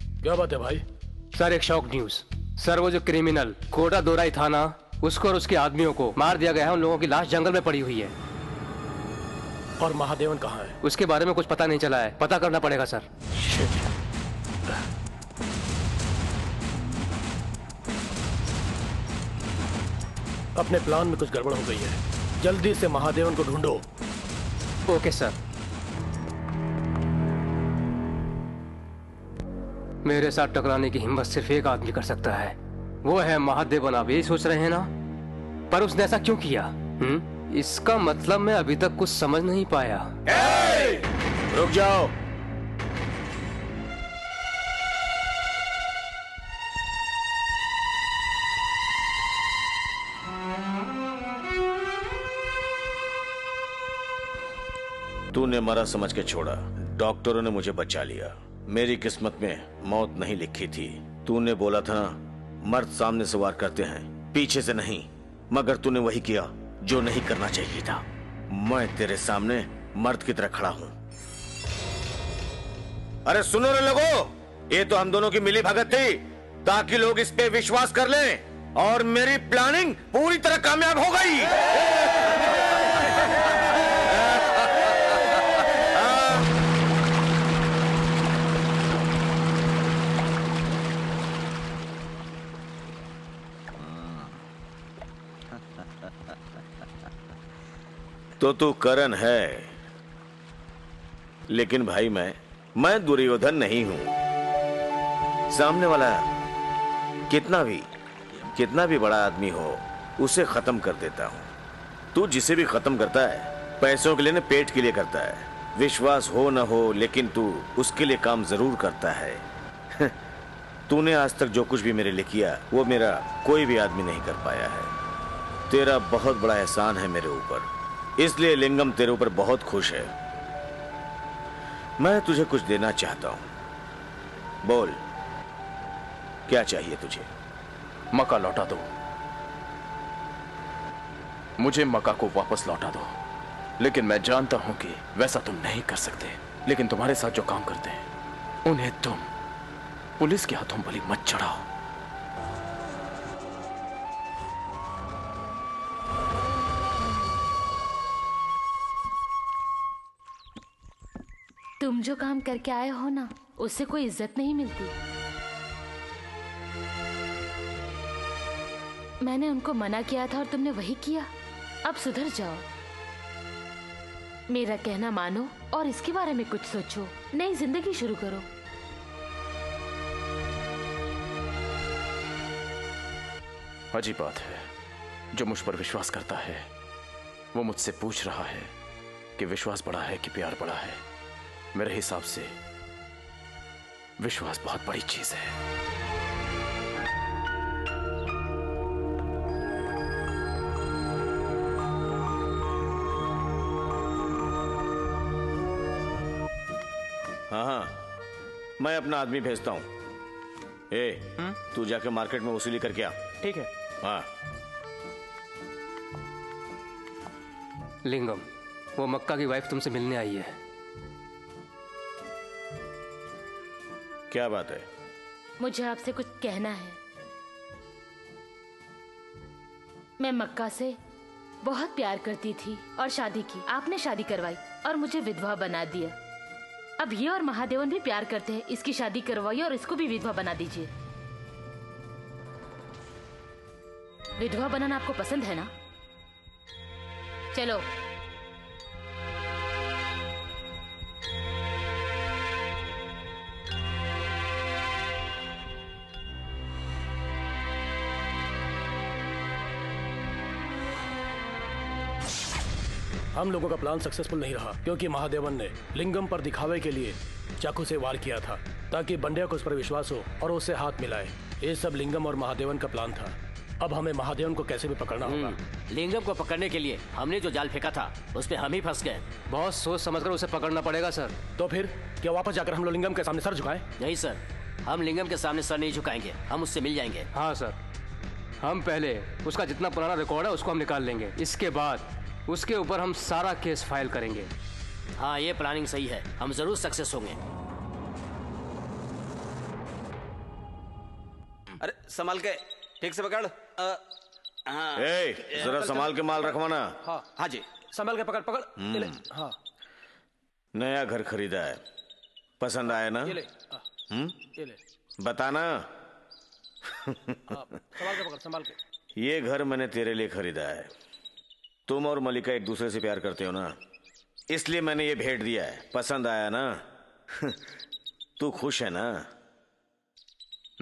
Speaker 7: क्या बात है भाई?
Speaker 14: सर एक शॉक न्यूज। सर वो जो क्रिमिनल कोटा दोराई था ना, उसको और उसके आदमियों को मार दिया गया है। उन लोगों की लाश जंगल में पड़ी हुई है।
Speaker 7: और महादेवन कहाँ है?
Speaker 14: उसके बारे में कुछ पता नहीं चला है, पता करना पड़ेगा सर।
Speaker 7: अपने प्लान में कुछ गड़बड़ हो गई है। जल्दी से महादेवन को ढूंढो।
Speaker 14: Okay sir. मेरे साथ टकराने की हिम्मत सिर्फ एक आदमी कर सकता है, वो है महादेवन। आप यही सोच रहे हैं ना? पर उसने ऐसा क्यों किया? इसका मतलब मैं अभी तक कुछ समझ नहीं पाया।
Speaker 1: रुक जाओ।
Speaker 8: तूने मरा समझ के छोड़ा, डॉक्टरों ने मुझे बचा लिया। मेरी किस्मत में मौत नहीं लिखी थी। तूने बोला था ना, मर्द सामने से वार करते हैं, पीछे से नहीं। मगर तूने वही किया जो नहीं करना चाहिए था। मैं तेरे सामने मर्द की तरह खड़ा हूं। अरे सुनो रे लोगों, ये तो हम दोनों की मिली भगत थी ताकि लोग इस पे विश्वास कर लें, और मेरी प्लानिंग पूरी तरह कामयाब हो गई। तो तू करण है, लेकिन भाई मैं दुर्योधन नहीं हूं। सामने वाला कितना भी बड़ा आदमी हो, उसे खत्म कर देता हूं। तू जिसे भी खत्म करता है पैसों के लिए न, पेट के लिए करता है। विश्वास हो न हो, लेकिन तू उसके लिए काम जरूर करता है। तूने आज तक जो कुछ भी मेरे लिए किया, वो मेरा कोई भी आदमी नहीं कर पाया है। तेरा बहुत बड़ा एहसान है मेरे ऊपर, इसलिए लिंगम तेरे ऊपर बहुत खुश है। मैं तुझे कुछ देना चाहता हूं। बोल, क्या चाहिए तुझे?
Speaker 1: मक्का लौटा दो। मुझे मक्का को वापस लौटा दो। लेकिन मैं जानता हूं कि वैसा तुम नहीं कर सकते। लेकिन तुम्हारे साथ जो काम करते हैं, उन्हें तुम पुलिस के हाथों बलि मत चढ़ाओ।
Speaker 10: तुम जो काम करके आए हो ना, उससे कोई इज्जत नहीं मिलती। मैंने उनको मना किया था और तुमने वही किया। अब सुधर जाओ, मेरा कहना मानो और इसके बारे में कुछ सोचो। नई जिंदगी शुरू करो।
Speaker 1: अजीब बात है, जो मुझ पर विश्वास करता है वो मुझसे पूछ रहा है कि विश्वास बड़ा है कि प्यार बड़ा है। मेरे हिसाब से विश्वास बहुत बड़ी चीज है।
Speaker 8: हाँ, मैं अपना आदमी भेजता हूँ। तू जाके मार्केट में वसूली करके आ।
Speaker 6: ठीक है।
Speaker 8: हाँ।
Speaker 14: लिंगम, वो मक्का की वाइफ तुमसे मिलने आई है।
Speaker 8: क्या बात है?
Speaker 10: मुझे आपसे कुछ कहना है। मैं मक्का से बहुत प्यार करती थी और शादी की। आपने शादी करवाई और मुझे विधवा बना दिया। अब ये और महादेवन भी प्यार करते हैं। इसकी शादी करवाइए और इसको भी विधवा बना दीजिए। विधवा बनाना आपको पसंद है ना? चलो।
Speaker 7: हम लोगों का प्लान सक्सेसफुल नहीं रहा क्योंकि महादेवन ने लिंगम पर दिखावे के लिए चाकू से वार किया था ताकि बंड्या को उस पर विश्वास हो और उससे हाथ मिलाए। ये सब लिंगम और महादेवन का प्लान था। अब हमें महादेवन को कैसे भी पकड़ना होगा।
Speaker 3: लिंगम को पकड़ने के लिए हमने जो जाल फेंका था उस पे हम ही फंस गए।
Speaker 14: बहुत सोच समझकर उसे पकड़ना पड़ेगा सर।
Speaker 7: तो फिर क्या वापस जाकर हम लोग लिंगम के सामने सर झुकाएं?
Speaker 3: नहीं सर, हम लिंगम के सामने सर नहीं झुकाएंगे। हम उससे मिल जाएंगे।
Speaker 14: हाँ सर, हम पहले उसका जितना पुराना रिकॉर्ड है उसको हम निकाल लेंगे। इसके बाद उसके ऊपर हम सारा केस फाइल करेंगे।
Speaker 3: हाँ, ये प्लानिंग सही है। हम जरूर सक्सेस होंगे।
Speaker 9: अरे संभाल के, ठीक से पकड़। हाँ,
Speaker 8: जरा संभाल के माल रखवाना।
Speaker 9: हाँ जी,
Speaker 7: संभाल के पकड़ पकड़। हाँ,
Speaker 8: नया घर खरीदा है, पसंद आया ना?
Speaker 7: ये ले, ये ले।
Speaker 8: बताना।
Speaker 7: संभाल के पकड़, संभाल के।
Speaker 8: ये घर मैंने तेरे लिए खरीदा है। तुम और मलिका एक दूसरे से प्यार करते हो ना, इसलिए मैंने ये भेंट दिया है। पसंद आया ना? तू खुश है ना?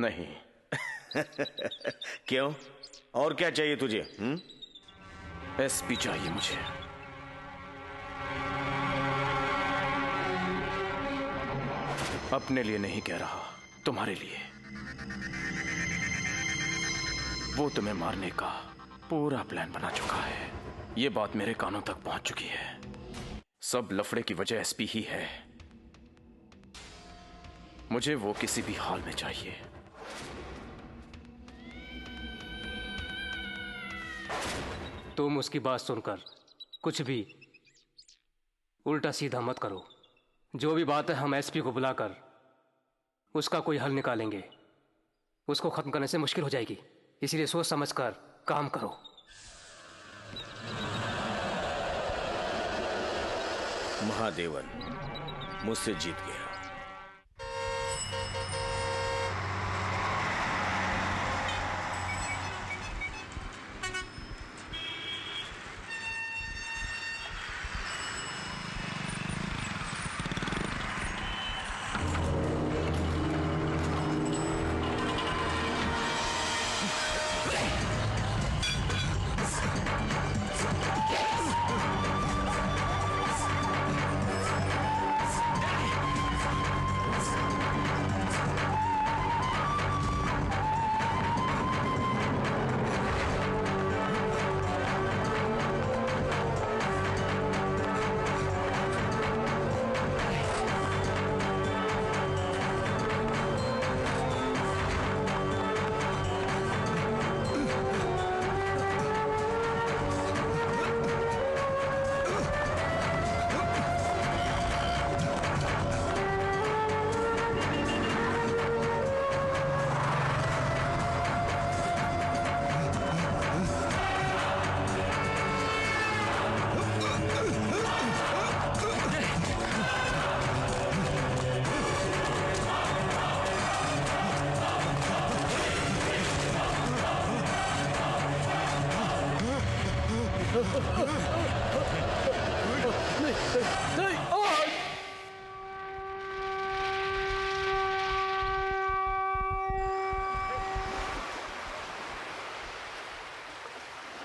Speaker 1: नहीं।
Speaker 8: क्यों? और क्या चाहिए तुझे?
Speaker 1: एसपी चाहिए मुझे। अपने लिए नहीं कह रहा, तुम्हारे लिए। वो तुम्हें मारने का पूरा प्लान बना चुका है। ये बात मेरे कानों तक पहुंच चुकी है। सब लफड़े की वजह एसपी ही है। मुझे वो किसी भी हाल में चाहिए।
Speaker 14: तुम उसकी बात सुनकर कुछ भी उल्टा सीधा मत करो। जो भी बात है हम एसपी को बुलाकर उसका कोई हल निकालेंगे। उसको खत्म करने से मुश्किल हो जाएगी, इसीलिए सोच समझकर काम करो।
Speaker 8: महादेवन मुझसे जीत गया।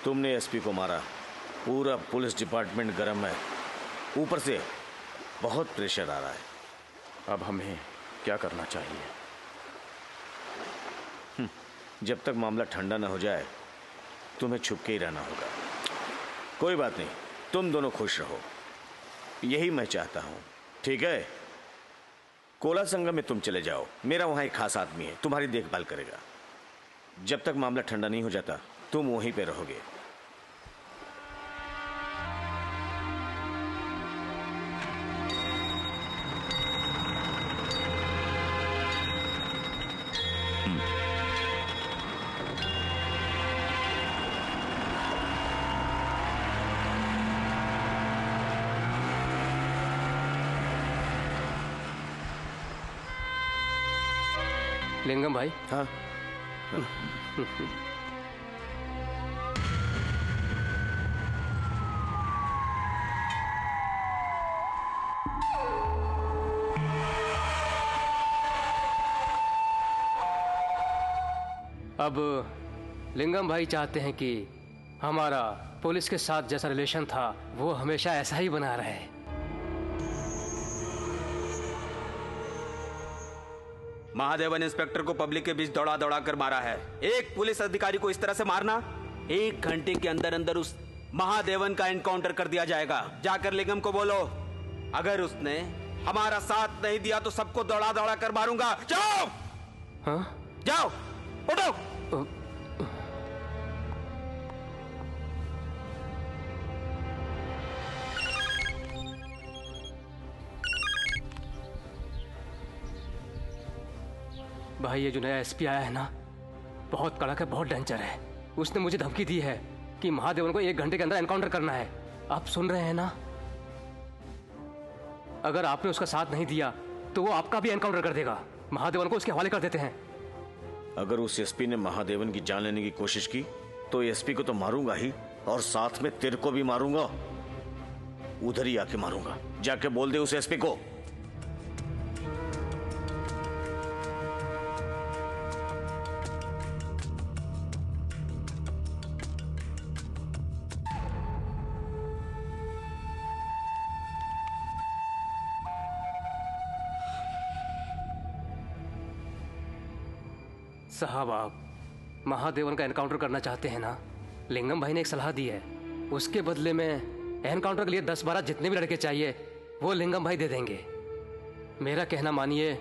Speaker 8: तुमने एसपी को मारा, पूरा पुलिस डिपार्टमेंट गर्म है, ऊपर से बहुत प्रेशर आ रहा है।
Speaker 1: अब हमें क्या करना चाहिए?
Speaker 8: जब तक मामला ठंडा ना हो जाए तुम्हें छुप के ही रहना होगा। कोई बात नहीं, तुम दोनों खुश रहो, यही मैं चाहता हूं। ठीक है, कोला संगम में तुम चले जाओ। मेरा वहां एक खास आदमी है, तुम्हारी देखभाल करेगा। जब तक मामला ठंडा नहीं हो जाता तुम वहीं पे रहोगे।
Speaker 14: लिंगम भाई।
Speaker 8: हाँ।
Speaker 14: अब लिंगम भाई चाहते हैं कि हमारा पुलिस के साथ जैसा रिलेशन था वो हमेशा ऐसा ही बना रहे।
Speaker 9: महादेवन इंस्पेक्टर को पब्लिक के बीच दौड़ा दौड़ा कर मारा है। एक पुलिस अधिकारी को इस तरह से मारना, 1 घंटे के अंदर अंदर उस महादेवन का एनकाउंटर कर दिया जाएगा। जाकर लिंगम को बोलो, अगर उसने हमारा साथ नहीं दिया तो सबको दौड़ा दौड़ा कर मारूंगा। जाओ।
Speaker 14: हाँ?
Speaker 9: जाओ, उठो।
Speaker 14: भाई ये जो नया एसपी आया है ना, बहुत कड़क है, बहुत डेंजर है। उसने मुझे धमकी दी है कि महादेवन को 1 घंटे के अंदर एनकाउंटर करना है। आप सुन रहे हैं ना? अगर आपने उसका साथ नहीं दिया तो वो आपका भी एनकाउंटर कर देगा। महादेवन को उसके हवाले कर देते हैं।
Speaker 8: अगर उस एसपी ने महादेवन की जान लेने की कोशिश की तो एसपी को तो मारूंगा ही, और साथ में तेरे को भी मारूंगा। उधर ही आके मारूंगा। जाके बोल दे उस एसपी को।
Speaker 14: साहब, आप महादेवन का एनकाउंटर करना चाहते हैं ना? लिंगम भाई ने एक सलाह दी है, उसके बदले में एनकाउंटर के लिए 10-12 जितने भी लड़के चाहिए वो लिंगम भाई दे देंगे। मेरा कहना मानिए,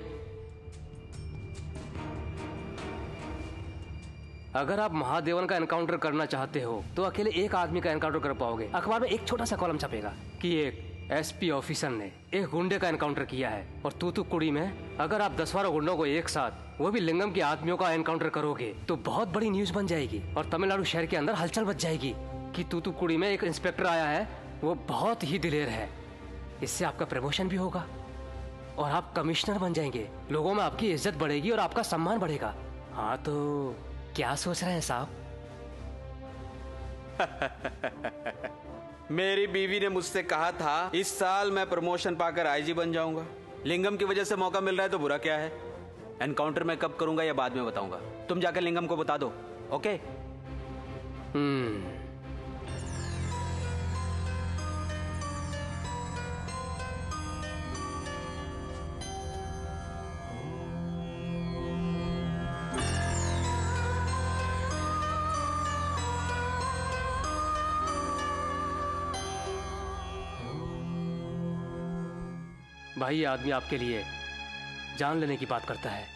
Speaker 14: अगर आप महादेवन का एनकाउंटर करना चाहते हो तो अकेले एक आदमी का एनकाउंटर कर पाओगे। अखबार में एक छोटा सा कॉलम छपेगा कि एक एसपी ऑफिसर ने एक गुंडे का एनकाउंटर किया है, और तूतुकुड़ी में अगर आप 10-12 गुंडों को एक साथ, वो भी लिंगम के आदमियों का एनकाउंटर करोगे तो बहुत बड़ी न्यूज बन जाएगी और तमिलनाडु शहर के अंदर हलचल मच जाएगी कि तूतुकुड़ी में एक इंस्पेक्टर आया है, वो बहुत ही दिलेर है। इससे आपका प्रमोशन भी होगा और आप कमिश्नर बन जाएंगे। लोगों में आपकी इज्जत बढ़ेगी और आपका सम्मान बढ़ेगा। हाँ, तो क्या सोच रहे हैं साहब?
Speaker 9: मेरी बीवी ने मुझसे कहा था इस साल मैं प्रमोशन पाकर आईजी बन जाऊंगा। लिंगम की वजह से मौका मिल रहा है तो बुरा क्या है। एनकाउंटर मैं कब करूंगा या बाद में बताऊंगा। तुम जाकर लिंगम को बता दो। ओके?
Speaker 14: भाई, ये आदमी आपके लिए जान लेने की बात करता है।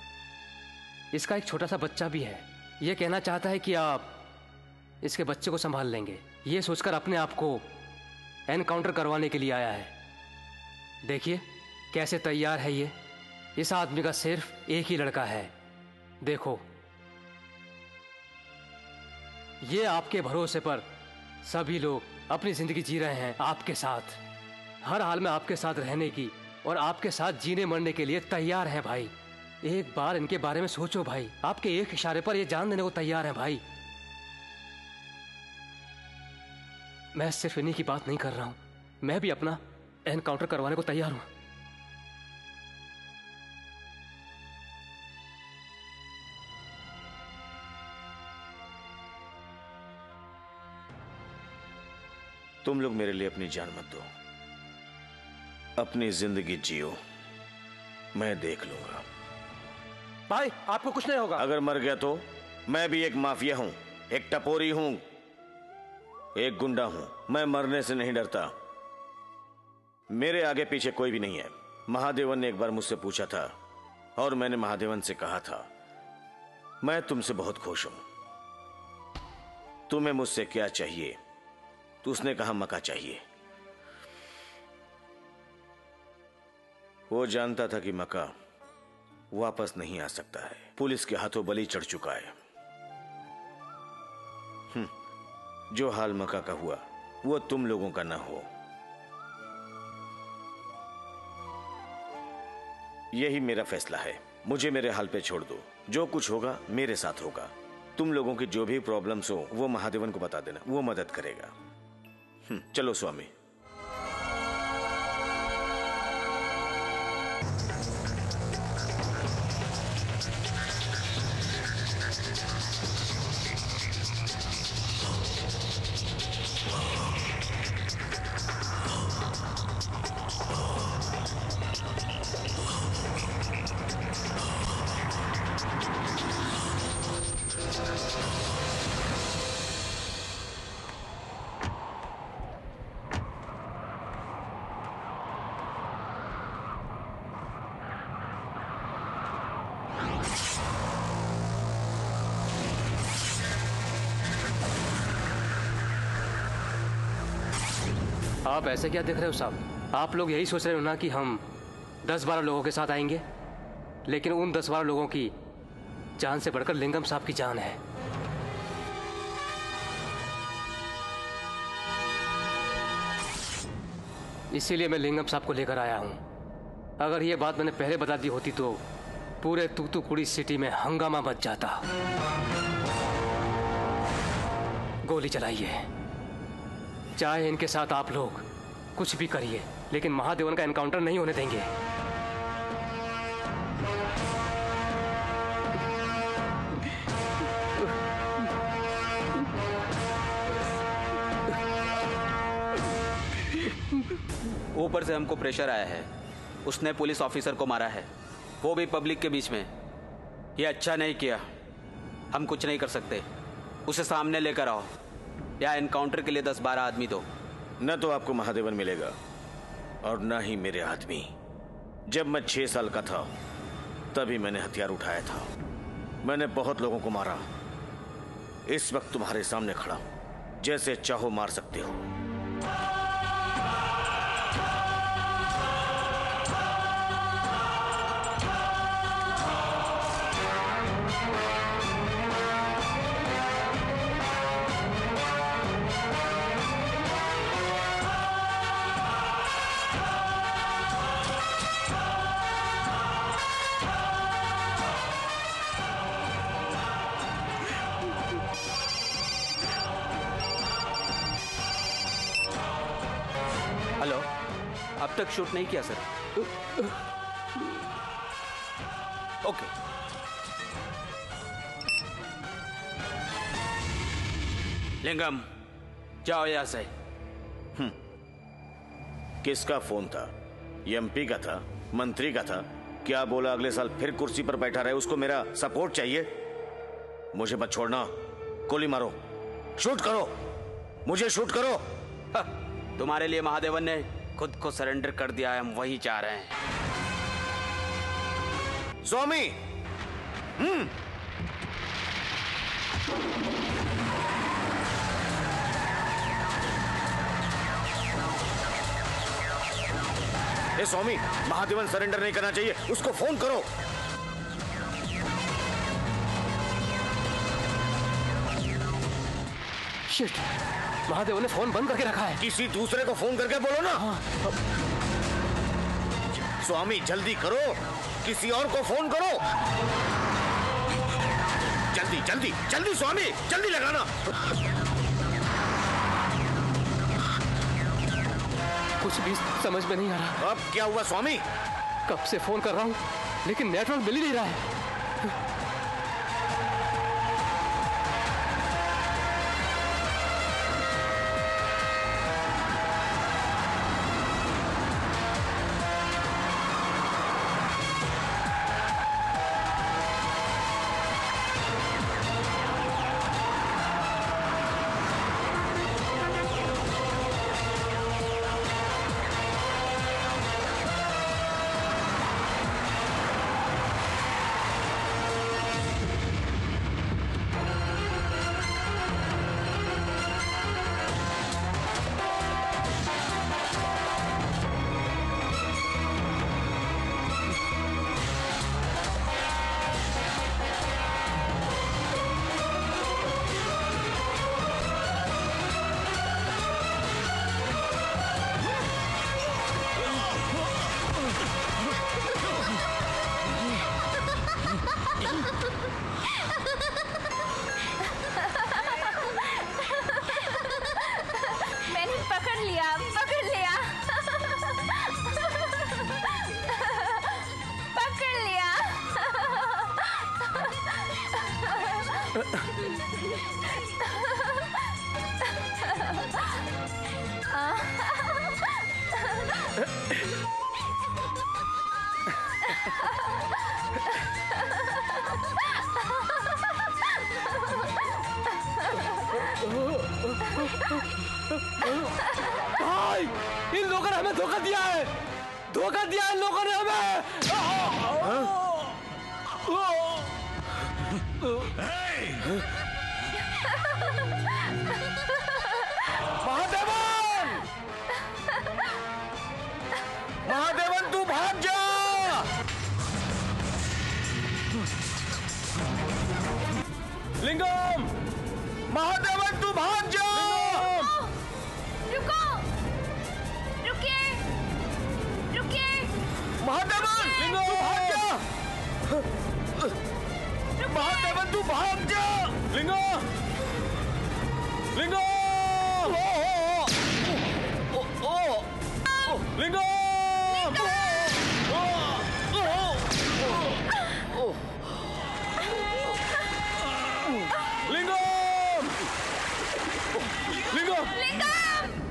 Speaker 14: इसका एक छोटा सा बच्चा भी है। ये कहना चाहता है कि आप इसके बच्चे को संभाल लेंगे। ये सोचकर अपने आप को एनकाउंटर करवाने के लिए आया है। देखिए कैसे तैयार है ये। इस आदमी का सिर्फ एक ही लड़का है। देखो, ये आपके भरोसे पर सभी लोग अपनी जिंदगी जी रहे हैं आपके साथ। हर हाल में आपके साथ रहने की और आपके साथ जीने मरने के लिए तैयार है भाई। एक बार इनके बारे में सोचो भाई। आपके एक इशारे पर ये जान देने को तैयार है भाई। मैं सिर्फ इन्हीं की बात नहीं कर रहा हूं, मैं भी अपना एनकाउंटर करवाने को तैयार हूं।
Speaker 8: तुम लोग मेरे लिए अपनी जान मत दो, अपनी जिंदगी जियो, मैं देख लूंगा।
Speaker 7: भाई, आपको कुछ नहीं होगा।
Speaker 8: अगर मर गया तो मैं भी एक माफिया हूं, एक टपोरी हूं, एक गुंडा हूं। मैं मरने से नहीं डरता। मेरे आगे पीछे कोई भी नहीं है। महादेवन ने एक बार मुझसे पूछा था और मैंने महादेवन से कहा था मैं तुमसे बहुत खुश हूं, तुम्हें मुझसे क्या चाहिए? तो उसने कहा मक्का चाहिए। वो जानता था कि मक्का वापस नहीं आ सकता है। पुलिस के हाथों बलि चढ़ चुका है। जो हाल मक्का का हुआ वो तुम लोगों का ना हो, यही मेरा फैसला है। मुझे मेरे हाल पे छोड़ दो। जो कुछ होगा मेरे साथ होगा। तुम लोगों की जो भी प्रॉब्लम्स हो वो महादेवन को बता देना, वो मदद करेगा। चलो स्वामी।
Speaker 14: आप ऐसे क्या देख रहे हो साहब? आप लोग यही सोच रहे हो ना कि हम 10-12 लोगों के साथ आएंगे, लेकिन उन 10-12 लोगों की जान से बढ़कर लिंगम साहब की जान है। इसीलिए मैं लिंगम साहब को लेकर आया हूं। अगर ये बात मैंने पहले बता दी होती तो पूरे तूतुकुड़ी सिटी में हंगामा मच जाता। गोली चलाइए, चाहे इनके साथ आप लोग कुछ भी करिए, लेकिन महादेवन का एनकाउंटर नहीं होने देंगे।
Speaker 9: ऊपर से हमको प्रेशर आया है। उसने पुलिस ऑफिसर को मारा है, वो भी पब्लिक के बीच में। ये अच्छा नहीं किया। हम कुछ नहीं कर सकते। उसे सामने लेकर आओ या एनकाउंटर के लिए 10-12 आदमी दो।
Speaker 8: न तो आपको महादेवन मिलेगा और न ही मेरे आदमी। जब मैं 6 साल का था तभी मैंने हथियार उठाया था। मैंने बहुत लोगों को मारा। इस वक्त तुम्हारे सामने खड़ा हूं, जैसे चाहो मार सकते हो।
Speaker 9: हेलो, अब तक शूट नहीं किया सर। ओके। लिंगम, जाओ यहां से।
Speaker 8: किसका फोन था? एमपी का था? मंत्री का था? क्या बोला अगले साल फिर कुर्सी पर बैठा रहे, उसको मेरा सपोर्ट चाहिए? मुझे मत छोड़ना, गोली मारो, शूट करो, मुझे शूट करो।
Speaker 9: तुम्हारे लिए महादेवन ने खुद को सरेंडर कर दिया है, हम वही चाह रहे हैं।
Speaker 8: स्वामी। ए स्वामी, महादेवन सरेंडर नहीं करना चाहिए, उसको फोन करो।
Speaker 14: शिट, महादेव ने फोन बंद करके रखा है।
Speaker 8: किसी दूसरे को फोन करके बोलो ना। स्वामी जल्दी करो, किसी और को फोन करो। जल्दी जल्दी जल्दी स्वामी, जल्दी लगाना।
Speaker 14: कुछ भी समझ में नहीं आ रहा।
Speaker 8: अब क्या हुआ स्वामी?
Speaker 14: कब से फोन कर रहा हूँ लेकिन नेटवर्क मिल ही नहीं रहा है।
Speaker 7: भाई, इन लोगों ने हमें धोखा दिया है, धोखा दिया है इन लोगों ने हमें। महादेवन, महादेवन तू भाग जा। लिंगम, महादेवन तू भाग जा।
Speaker 11: रुको, रुकिए, रुकिए।
Speaker 7: महादेवन, लिंगम तू भाग जा। महादेवन तू भाग जा। लिंगम, लिंगम,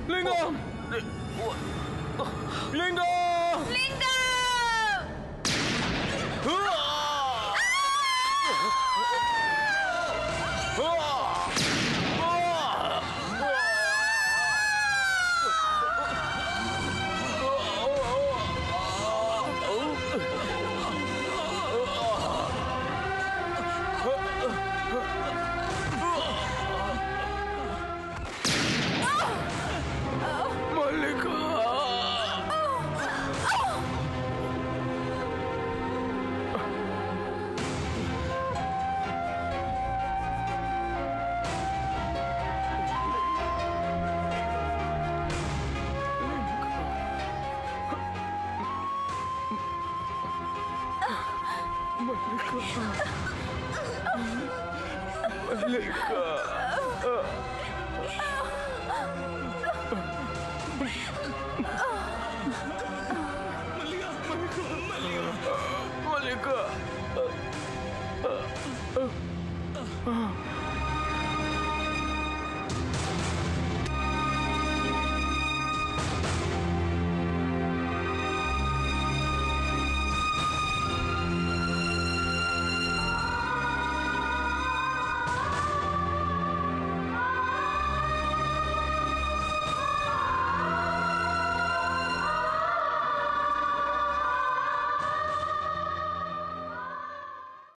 Speaker 7: लिंगम, लिंगम, लिंगम, मल्लिका,